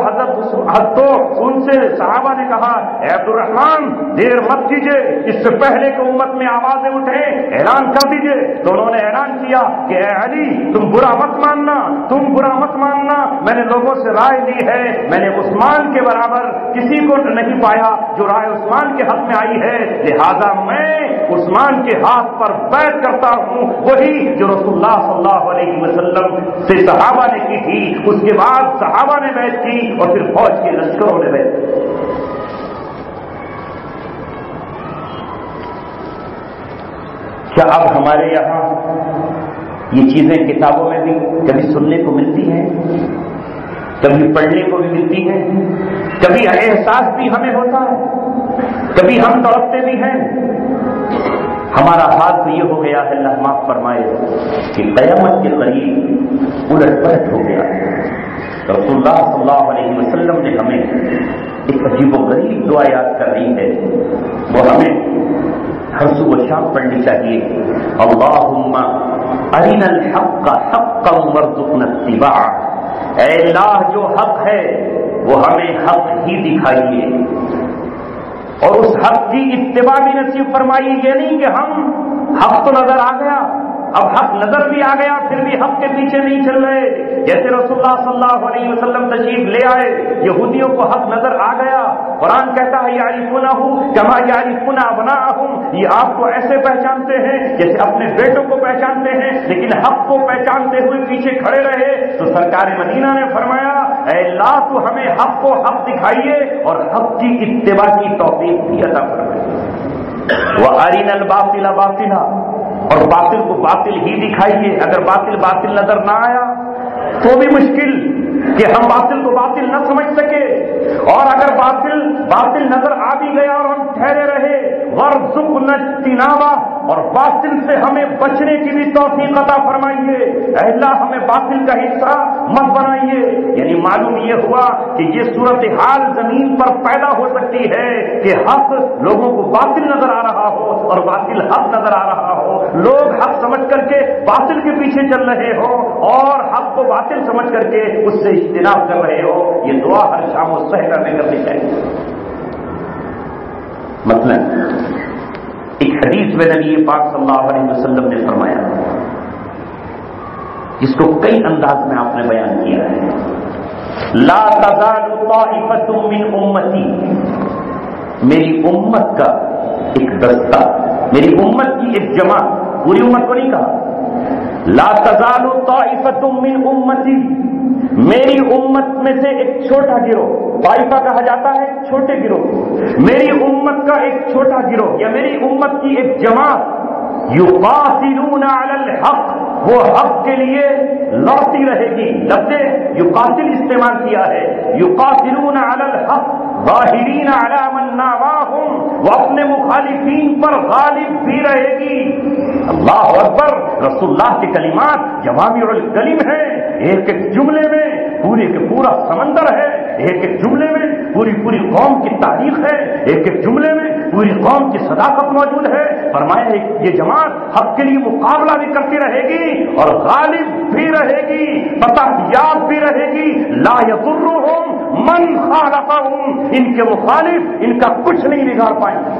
تو ان سے صحابہ نے کہا اے عبد الرحمن دیر مت کیجیے، اس سے پہلے کہ امت میں آوازیں اٹھیں اعلان کر دیجیے۔ تو انہوں نے اعلان کیا کہ اے علی تم برا مت ماننا، میں نے لوگوں سے رائے لی ہے، میں نے عثمان کے برابر کسی کو نہیں پایا جو رائے عثمان کے حق میں آئی ہے، لہذا میں عثمان کے ہاتھ پر بیعت کرتا ہوں، وہی جو رسول اللہ صلی اللہ علیہ وسلم سے صحابہ نے کی تھی۔ اس کے بعد صحابہ نے بیعت کی اور پھر فوج کے لشکروں نے بیعت کی۔ کیا اب ہمارے یہاں یہ چیزیں کتابوں میں بھی کبھی سننے کو ملتی ہیں، کبھی پڑھنے کو بھی ملتی ہیں، کبھی احساس بھی ہمیں ہوتا ہے، کبھی ہم تڑپتے بھی ہیں؟ ہمارا حال تو یہ ہو گیا ہے، اللہ معاف فرمائے، کہ قیامت کے قریب الٹ پلٹ ہو گیا ہے۔ رسول اللہ صلی اللہ علیہ وسلم نے ہمیں ایک عجیب و غریب دعا یاد کرنی ہے، وہ ہمیں ہر صبح شام پڑھنی چاہیے۔ اللہم ارنا الحق حقا وارزقنا اتباعہ، اے اللہ جو حق ہے وہ ہمیں حق ہی دکھائیے اور اس حق کی اتباع بھی نصیب فرمائیے۔ یہ نہیں کہ ہم حق تو نظر آ گیا، اب حق نظر بھی آ گیا پھر بھی حق کے پیچھے نہیں چل رہے، جیسے رسول اللہ صلی اللہ علیہ وسلم تشریف لے آئے، یہودیوں کو حق نظر آ گیا، قرآن کہتا ہے یعرفونہ کما یعرفون ابناءہم، یہ آپ کو ایسے پہچانتے ہیں جیسے اپنے بیٹوں کو پہچانتے ہیں، لیکن حق کو پہچانتے ہوئے پیچھے کھڑے رہے۔ تو سرکار مدینہ نے فرمایا اے اللہ تو ہمیں حق کو حق دکھائیے اور حق کی اتباع کی توفیق بھی عطا فرمائیے۔ وارنا الباطل باطلا، اور باطل کو باطل ہی دکھائیے۔ اگر باطل نظر نہ آیا تو بھی مشکل کہ ہم باطل کو باطل نہ سمجھ سکے، اور اگر باطل نظر آ بھی گیا اور ہم ٹھہرے رہے، وارزقنا اجتنابہ، اور باطل سے ہمیں بچنے کی بھی توفیق عطا فرمائیے۔ اے اللہ ہمیں باطل کا حصہ مت بنائیے۔ یعنی معلوم یہ ہوا کہ یہ صورتحال زمین پر پیدا ہو سکتی ہے کہ حق لوگوں کو باطل نظر آ رہا ہو اور باطل حق نظر آ رہا ہو، لوگ حق سمجھ کر کے باطل کے پیچھے چل رہے ہو اور حق کو باطل سمجھ کر کے اس سے اجتناب کر رہے ہو۔ یہ دعا ہر شام و سحر میں کرنی چاہیے۔ مثلاً ایک حدیث میں نبی پاک صلی اللہ علیہ وسلم نے فرمایا، جس کو کئی انداز میں آپ نے بیان کیا ہے، لا تزال طائفۃ من امتی، میری امت کا ایک دستہ، میری امت کی ایک جماعت، پوری امت کو نہیں کہا، لا تزال طائفۃ من امتی، میری امت میں سے ایک چھوٹا گروہ، طائفہ کہا جاتا ہے چھوٹے گروہ، میری امت کا ایک چھوٹا گروہ یا میری امت کی ایک جماعت یقاتلون علی الحق، وہ حق کے لیے لڑتی رہے گی. لفظ یقاتل استعمال کیا ہے. یقاتلون علی الحق ظاہرین علی من ناواہم، وہ اپنے مخالفین پر غالب بھی رہے گی. اللہ اکبر. رسول اللہ کے کلمات جوامع الکلم ہیں. ایک ایک جملے میں پورے کے پورا سمندر ہے. ایک ایک جملے میں پوری پوری قوم کی تاریخ ہے. ایک ایک جملے میں پوری قوم کی صداقت موجود ہے. فرمایا یہ جماعت حق کے لیے مقابلہ بھی کرتی رہے گی اور غالب بھی رہے گی، فتح یاب بھی رہے گی. لا یضرهم من خالفهم، ان کے مخالف ان کا کچھ نہیں بگاڑ پائیں گے.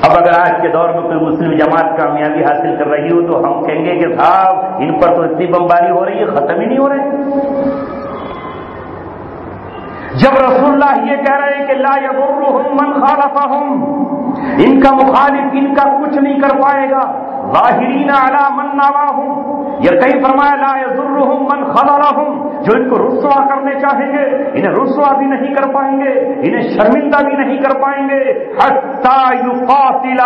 اب اگر آج کے دور میں کوئی مسلم جماعت کامیابی حاصل کر رہی ہو تو ہم کہیں گے کہ صاحب ان پر تو اتنی بمباری ہو رہی ہے، ختم ہی نہیں ہو رہے. جب رسول اللہ یہ کہہ رہے ہیں کہ لا یضرهم من خالفهم، ان کا مخالف ان کا کچھ نہیں کر پائے گا. ظاہرین علی من نواہم، یہ کہیں فرمایا لا یضرهم من خذلهم، جو ان کو رسوا کرنے چاہیں گے انہیں رسوا بھی نہیں کر پائیں گے، انہیں شرمندہ بھی نہیں کر پائیں گے. حتی یقاتل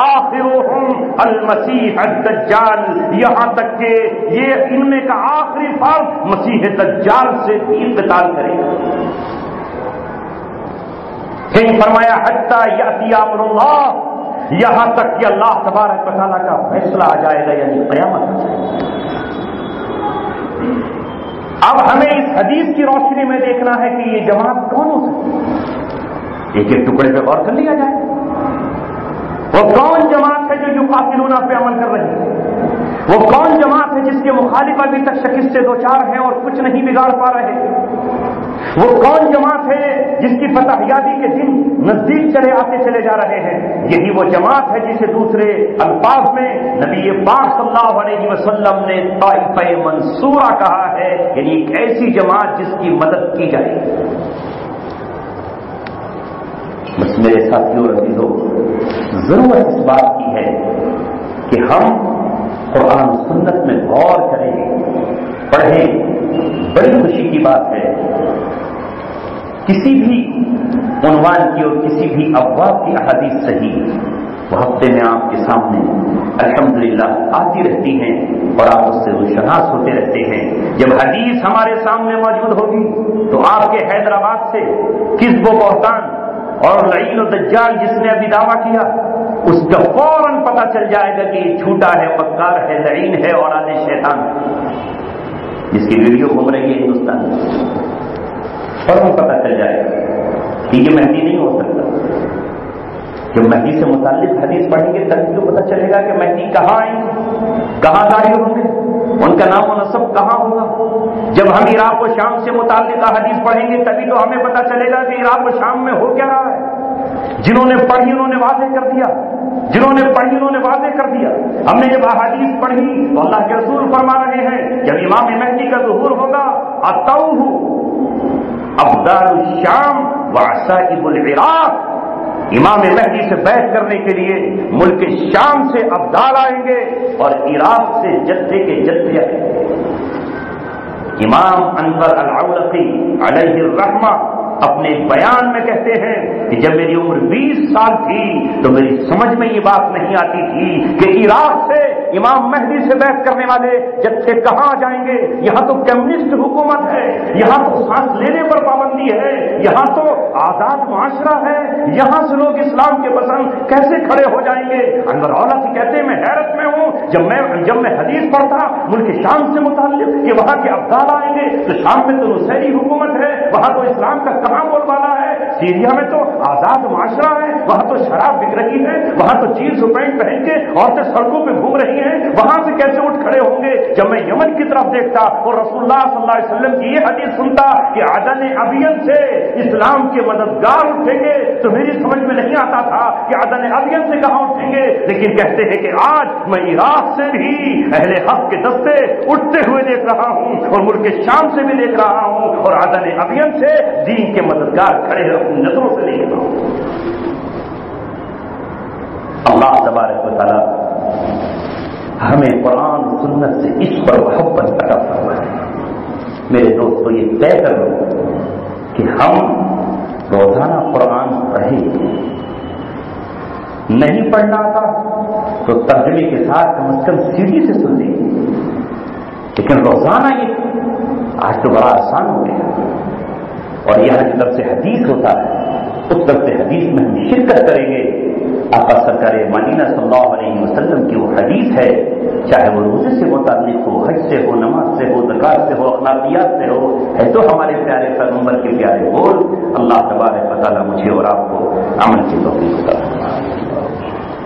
آخرهم المسیح الدجال، یہاں تک کہ یہ ان میں کا آخری فرد مسیح دجال سے بھی قتال کرے گا. کہیں فرمایا حتی یأتی امر اللہ، یہاں تک کہ اللہ تبارک و تعالیٰ کا فیصلہ آ جائے گا، یعنی قیامت. اب ہمیں اس حدیث کی روشنی میں دیکھنا ہے کہ یہ جماعت کون ہو سکتی ہے. ایک ایک ٹکڑے پہ غور کر لیا جائے. وہ کون جماعت ہے جو یقاتلون پہ عمل کر رہی ہے؟ وہ کون جماعت ہے جس کے مخالف ابھی تک شکست سے دوچار ہیں اور کچھ نہیں بگاڑ پا رہے؟ وہ کون جماعت ہے جس کی فتح یابی کے دن نزدیک چلے آتے چلے جا رہے ہیں؟ یہی وہ جماعت ہے جسے دوسرے الفاظ میں نبی پاک صلی اللہ علیہ وسلم نے طائفہ منصورہ کہا ہے، یعنی ایک ایسی جماعت جس کی مدد کی جائے. بس میرے ساتھیوں اور عزیزوں، ضرورت اس بات کی ہے کہ ہم قرآن و سنت میں غور کریں، پڑھیں. بڑی خوشی کی بات ہے کسی بھی عنوان کی اور کسی بھی ابواب کی احادیث صحیح وہ ہفتے میں آپ کے سامنے الحمدللہ آتی رہتی ہیں اور آپ اس سے روشناس ہوتے رہتے ہیں. جب حدیث ہمارے سامنے موجود ہوگی تو آپ کے حیدرآباد سے کذب و بہتان اور لعین و دجال جس نے ابھی دعویٰ کیا اس کا فوراً پتہ چل جائے گا کہ یہ جھوٹا ہے، مکار ہے، لعین ہے، اولاد شیطان ہے، جس کی ویڈیو گھوم رہی ہے ہندوستان میں. فوراً پتہ چل جائے گا کہ یہ مہدی نہیں ہو سکتا. جب مہدی سے متعلق حدیث پڑھیں گے تب تو پتہ چلے گا کہ مہدی کہاں آئیں گے، کہاں ظاہر ہوں گے، ان کا نام و نسب کہاں ہوگا. جب ہم عراق و شام سے متعلق حدیث پڑھیں گے تبھی تو ہمیں پتہ چلے گا کہ عراق و شام میں ہو کیا رہا ہے. جنہوں نے پڑھی انہوں نے واضح کر دیا، جنہوں نے پڑھی انہوں نے واضح کر دیا. ہم نے جب احادیث پڑھی تو اللہ کے رسول فرما رہے ہیں جب امام مہدی کا ظہور ہوگا اتوہ ابدال الشام وعصائب العراق، امام مہدی سے بیعت کرنے کے لیے ملک شام سے ابدال آئیں گے اور عراق سے جدے کے جدے آئیں گے. امام انور العولقی علیہ الرحمہ اپنے بیان میں کہتے ہیں کہ جب میری عمر 20 سال تھی تو میری سمجھ میں یہ بات نہیں آتی تھی کہ عراق سے امام مہدی سے بیعت کرنے والے جتھے کہاں جائیں گے. یہاں تو کمیونسٹ حکومت ہے، یہاں تو سانس لینے پر پابندی ہے، یہاں تو آزاد معاشرہ ہے، یہاں سے لوگ اسلام کے پسند کیسے کھڑے ہو جائیں گے. انور اولقی کہتے ہیں میں حیرت میں ہوں جب میں حدیث پڑھتا ملک شام سے متعلق کہ وہاں کے ابدال آئیں گے تو شام میں تو نصیری حکومت ہے، وہاں تو اسلام کا کہاں بول والا ہے. سیریا میں تو آزاد معاشرہ ہے، وہاں تو شراب بک رہی ہے، وہاں تو جینس و پینٹ پہن کے عورتیں سڑکوں پہ گھوم رہی ہیں، وہاں سے کیسے اٹھ کھڑے ہوں گے. جب میں یمن کی طرف دیکھتا اور رسول اللہ صلی اللہ علیہ وسلم کی یہ حدیث سنتا کہ عدن ابین سے اسلام کے مددگار اٹھیں گے تو میری سمجھ میں نہیں آتا تھا کہ عدن ابین سے کہاں اٹھیں گے. لیکن کہتے ہیں کہ آج میں عراق سے بھی اہل حق کے دستے اٹھتے ہوئے دیکھ رہا ہوں اور ملک شام سے بھی دیکھ رہا ہوں اور عدن ابین سے دین کے مددگار کھڑے ہوئے اپنی نظروں سے دیکھ رہا ہوں. اللہ تبارک و تعالیٰ ہمیں قرآن و سنت سے اس پر محبت عطا فرمائے. میرے دوستو یہ طے کر لو کہ ہم روزانہ قرآن پڑھیں، نہیں پڑھنا آتا تو ترجمے کے ساتھ کم از کم سیڑھی سے سن لیں، لیکن روزانہ یہ آج تو بڑا آسان ہو گیا، اور یہاں جو درس حدیث ہوتا ہے اس درس حدیث میں ہم شرکت کریں گے۔ آقا سرکار مدینہ صلی اللہ علیہ وسلم کی وہ حدیث ہے، چاہے وہ روزے سے متعلق ہو، حج سے ہو، نماز سے ہو، زکات سے ہو، اخلاقیات سے ہو، ہے تو ہمارے پیارے پیغمبر کے پیارے بول۔ اللہ تبارک و تعالیٰ مجھے اور آپ کو عمل کی توفیق عطا فرمائے۔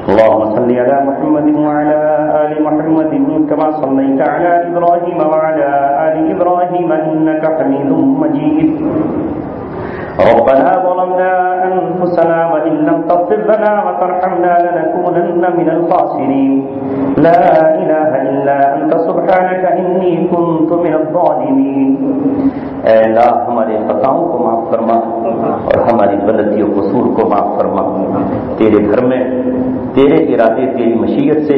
اللهم صل على محمد وعلى آل محمد كما صليت على إبراهيم وعلى آل إبراهيم إنك حميد مجيد۔ ربنا ظلمنا أنفسنا وإن لم تغفر لنا وترحمنا لنكونن من الخاسرين، لا إله إلا أنت سبحانك إني كنت من الظالمين۔ اے اللہ ہمارے خطاؤں کو معاف فرما اور ہماری غلطی و قصور کو معاف فرما۔ تیرے گھر میں تیرے ارادے تیری مشیت سے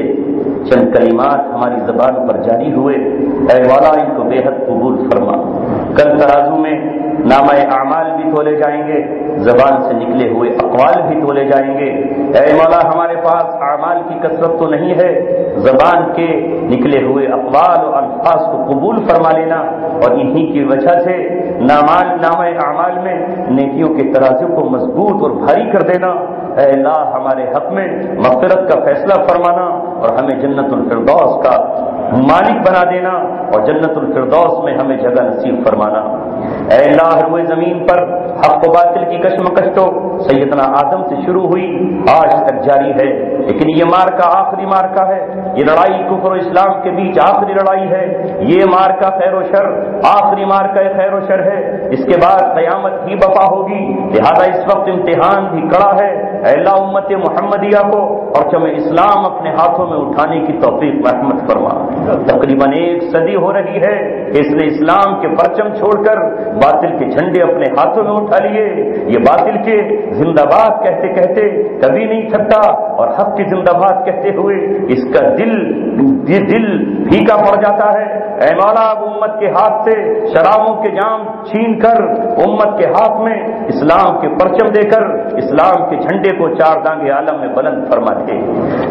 چند کلمات ہماری زبان پر جاری ہوئے، اے مولا ان کو بے حد قبول فرما۔ کل ترازو میں نامہ اعمال بھی تولے جائیں گے، زبان سے نکلے ہوئے اقوال بھی تولے جائیں گے۔ اے مولا ہمارے پاس اعمال کی کثرت تو نہیں ہے، زبان کے نکلے ہوئے اقوال و الفاظ کو قبول فرما لینا، اور انہی کی وجہ سے نامہ اعمال میں نیکیوں کے ترازو کو مضبوط اور بھاری کر دینا۔ اے اللہ ہمارے حق میں مغفرت کا فیصلہ فرمانا اور ہمیں جنت الفردوس کا مالک بنا دینا، اور جنت الفردوس میں ہمیں جگہ نصیب فرمانا۔ اے اللہ روئے زمین پر حق و باطل کی کشمکش تو سیدنا آدم سے شروع ہوئی، آج تک جاری ہے، لیکن یہ مارکا آخری مارکا ہے، یہ لڑائی کفر و اسلام کے بیچ آخری لڑائی ہے، یہ مارکا خیر و شر آخری مارکا خیر و شر ہے، اس کے بعد قیامت ہی بپا ہوگی، لہذا اس وقت امتحان بھی کڑا ہے۔ اے اللہ امت محمدیہ کو اور چمے اسلام اپنے ہاتھوں میں اٹھانے کی توفیق مرحمت فرما۔ تقریباً 1 صدی ہو رہی ہے کہ اس نے اسلام کے پرچم چھوڑ کر باطل کے جھنڈے اپنے ہاتھوں میں اٹھا لیے، یہ باطل کے زندہ باد کہتے کہتے کبھی نہیں تھکتا، اور حق کی زندہ باد کہتے ہوئے اس کا دل پھیکا پڑ جاتا ہے۔ اے مولا اب امت کے ہاتھ سے شرابوں کے جام چھین کر امت کے ہاتھ میں اسلام کے پرچم دے کر اسلام کے جھنڈے کو 4 دانگے عالم میں بلند فرما دے۔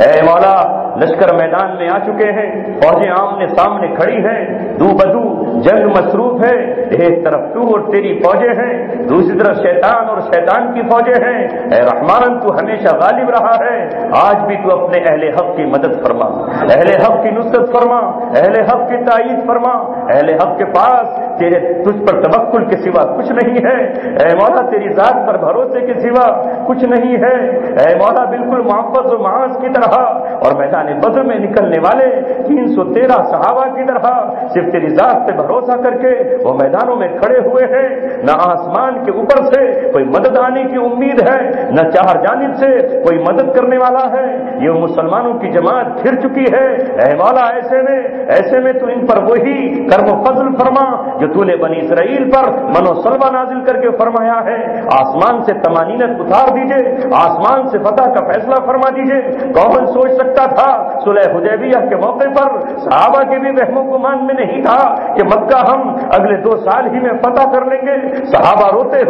اے مولا لشکر میدان میں آ چکے ہیں، فوجیں آمنے سامنے کھڑی ہیں، دو بدو جنگ مصروف ہے، ایک طرف تو اور تیری فوجیں ہیں، دوسری طرف شیطان اور شیطان کی فوجیں ہیں۔ اے رحمان تو ہمیشہ غالب رہا ہے، آج بھی تو اپنے اہل حق کی مدد فرما، اہل حق کی نصرت فرما، اہل حق کی تائید فرما۔ اہل حق کے پاس تجھ پر توکل کے سوا کچھ نہیں ہے، اے مولا تیری ذات پر بھروسے کے سوا کچھ نہیں ہے۔ اے مولا بالکل محفوظ و معاذ کی طرح اور میدان بدر میں نکلنے والے 313 صحابہ کی طرح صرف تیری ذات پہ بھروسہ کر کے وہ میدانوں میں کھڑے ہوئے ہیں، نہ آسمان کے اوپر سے کوئی مدد آنے کی امید ہے، نہ چار جانب سے کوئی مدد کرنے والا ہے، یہ مسلمانوں کی جماعت گھر چکی ہے۔ اے مولا ایسے میں تو ان پر وہی کرم و فضل فرما جو تو نے بنی اسرائیل پر من و سلوہ نازل کر کے فرمایا ہے، آسمان سے طمانینت اتار دیجئے، آسمان سے فتح کا فیصلہ فرما دیجئے۔ کون سوچ سکتا تھا صلح حدیبیہ کے موقع پر صحابہ کے بھی وہم و گمان میں نہیں تھا کہ مکہ ہم اگلے 2 سال ہی میں فتح کر لیں گے۔ صحابہ روتے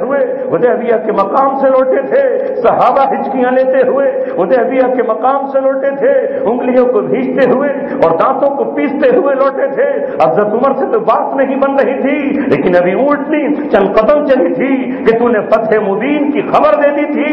ہوئے حدیبیہ کے مقام سے لوٹے تھے، صحابہ ہچکیاں لیتے ہوئے حدیبیہ کے مقام سے لوٹے تھے، انگلیوں کو بھیجتے ہوئے اور دانتوں کو پیستے ہوئے لوٹے تھے۔ حضرت عمر سے تو بات نہیں بن رہی تھی، لیکن ابھی اونٹنی چند قدم چلی تھی کہ تو نے فتح مبین کی خبر دے دی تھی،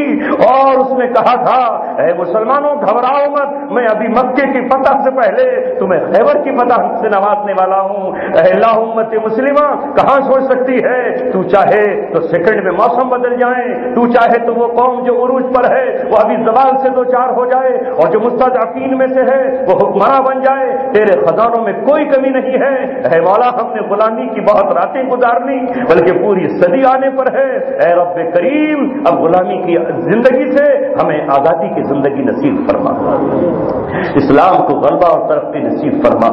اور اس نے کہا تھا اے مسلمانوں گھبراؤ مت، میں ابھی مکے کی فتح سے پہلے تمہیں خیبر کی فتح سے نوازنے والا ہوں۔ اے اللہ امت مسلمہ کہاں سوچ سکتی ہے، تو چاہے تو سیکنڈ میں موسم بدل جائیں، تو چاہے تو وہ قوم جو عروج پر ہے وہ ابھی زوال سے 2-4 ہو جائے، اور جو مستضعفین میں سے ہے وہ حکمراں بن جائے، تیرے خزانوں میں کوئی کمی نہیں ہے۔ اے مولا ہم نے غلامی کی بہت راتیں گزارنی بلکہ پوری صدی آنے پر ہے، اے رب کریم اب غلامی کی زندگی سے ہمیں آزادی کی زندگی نصیب فرما، اسلام کو غلبہ اور ترقی نصیب فرما۔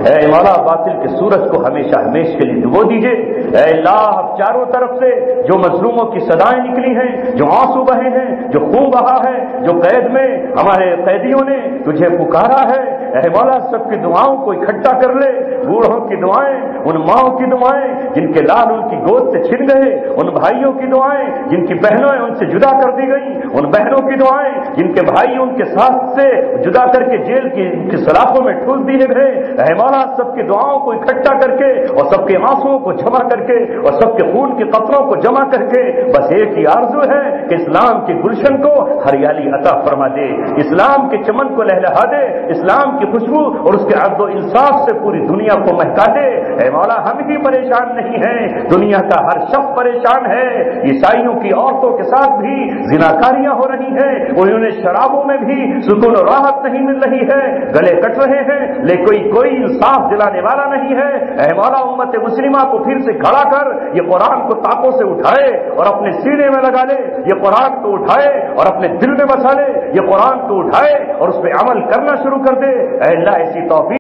اے مولا باطل کے سورج کو ہمیشہ کے لیے ڈبو دیجئے۔ اے اللہ اب چاروں طرف سے جو مظلوموں کی صدائیں نکلی ہیں، جو آنسو بہے ہیں، جو خون بہا ہے، جو قید میں ہمارے قیدیوں نے تجھے پکارا ہے، اے مولا سب کی دعاؤں کو اکٹھا کر لے، بوڑھوں کی دعائیں، ان ماؤں کی دعائیں جن کے لال ان کی گود سے چھن گئے، ان بھائیوں کی دعائیں جن کی بہنوں ان سے جدا کر دی گئی، ان بہنوں کی دعائیں جن کے بھائی ان کے ساتھ سے جدا کر کے جیل کی سلاخوں میں ٹھوس دیے گئے، اے مولا سب کی دعاؤں کو اکٹھا کر کے اور سب کے آنسوؤں کو جمع کر کے اور سب کے خون کے قطروں کو جمع کر کے بس ایک ہی آرزو ہے کہ اسلام کے گلشن کو ہریالی عطا فرما دے، اسلام کے چمن کو لہلہا دے، اسلام کی خوشبو اور اس کے عدل و انصاف سے پوری دنیا کو مہکا دے۔ اے مولا ہم ہی پریشان نہیں ہیں، دنیا کا ہر شخص پریشان ہے، عیسائیوں کی عورتوں کے ساتھ بھی زناکاریاں ہو رہی ہیں، انہیں شرابوں میں بھی سکون و راحت نہیں مل رہی ہے، گلے کٹ رہے ہیں لیکن کوئی انصاف دلانے والا نہیں ہے۔ اے مولا امت مسلمہ کو پھر سے کھڑا کر یہ قرآن کو طاقوں سے اٹھائے اور اپنے سینے میں لگا لے، یہ قرآن کو اٹھائے اور اپنے دل میں بسا لے، یہ قرآن کو اٹھائے اور اس پہ عمل کرنا شروع کر دے۔ اے اللہ ایسی توفیق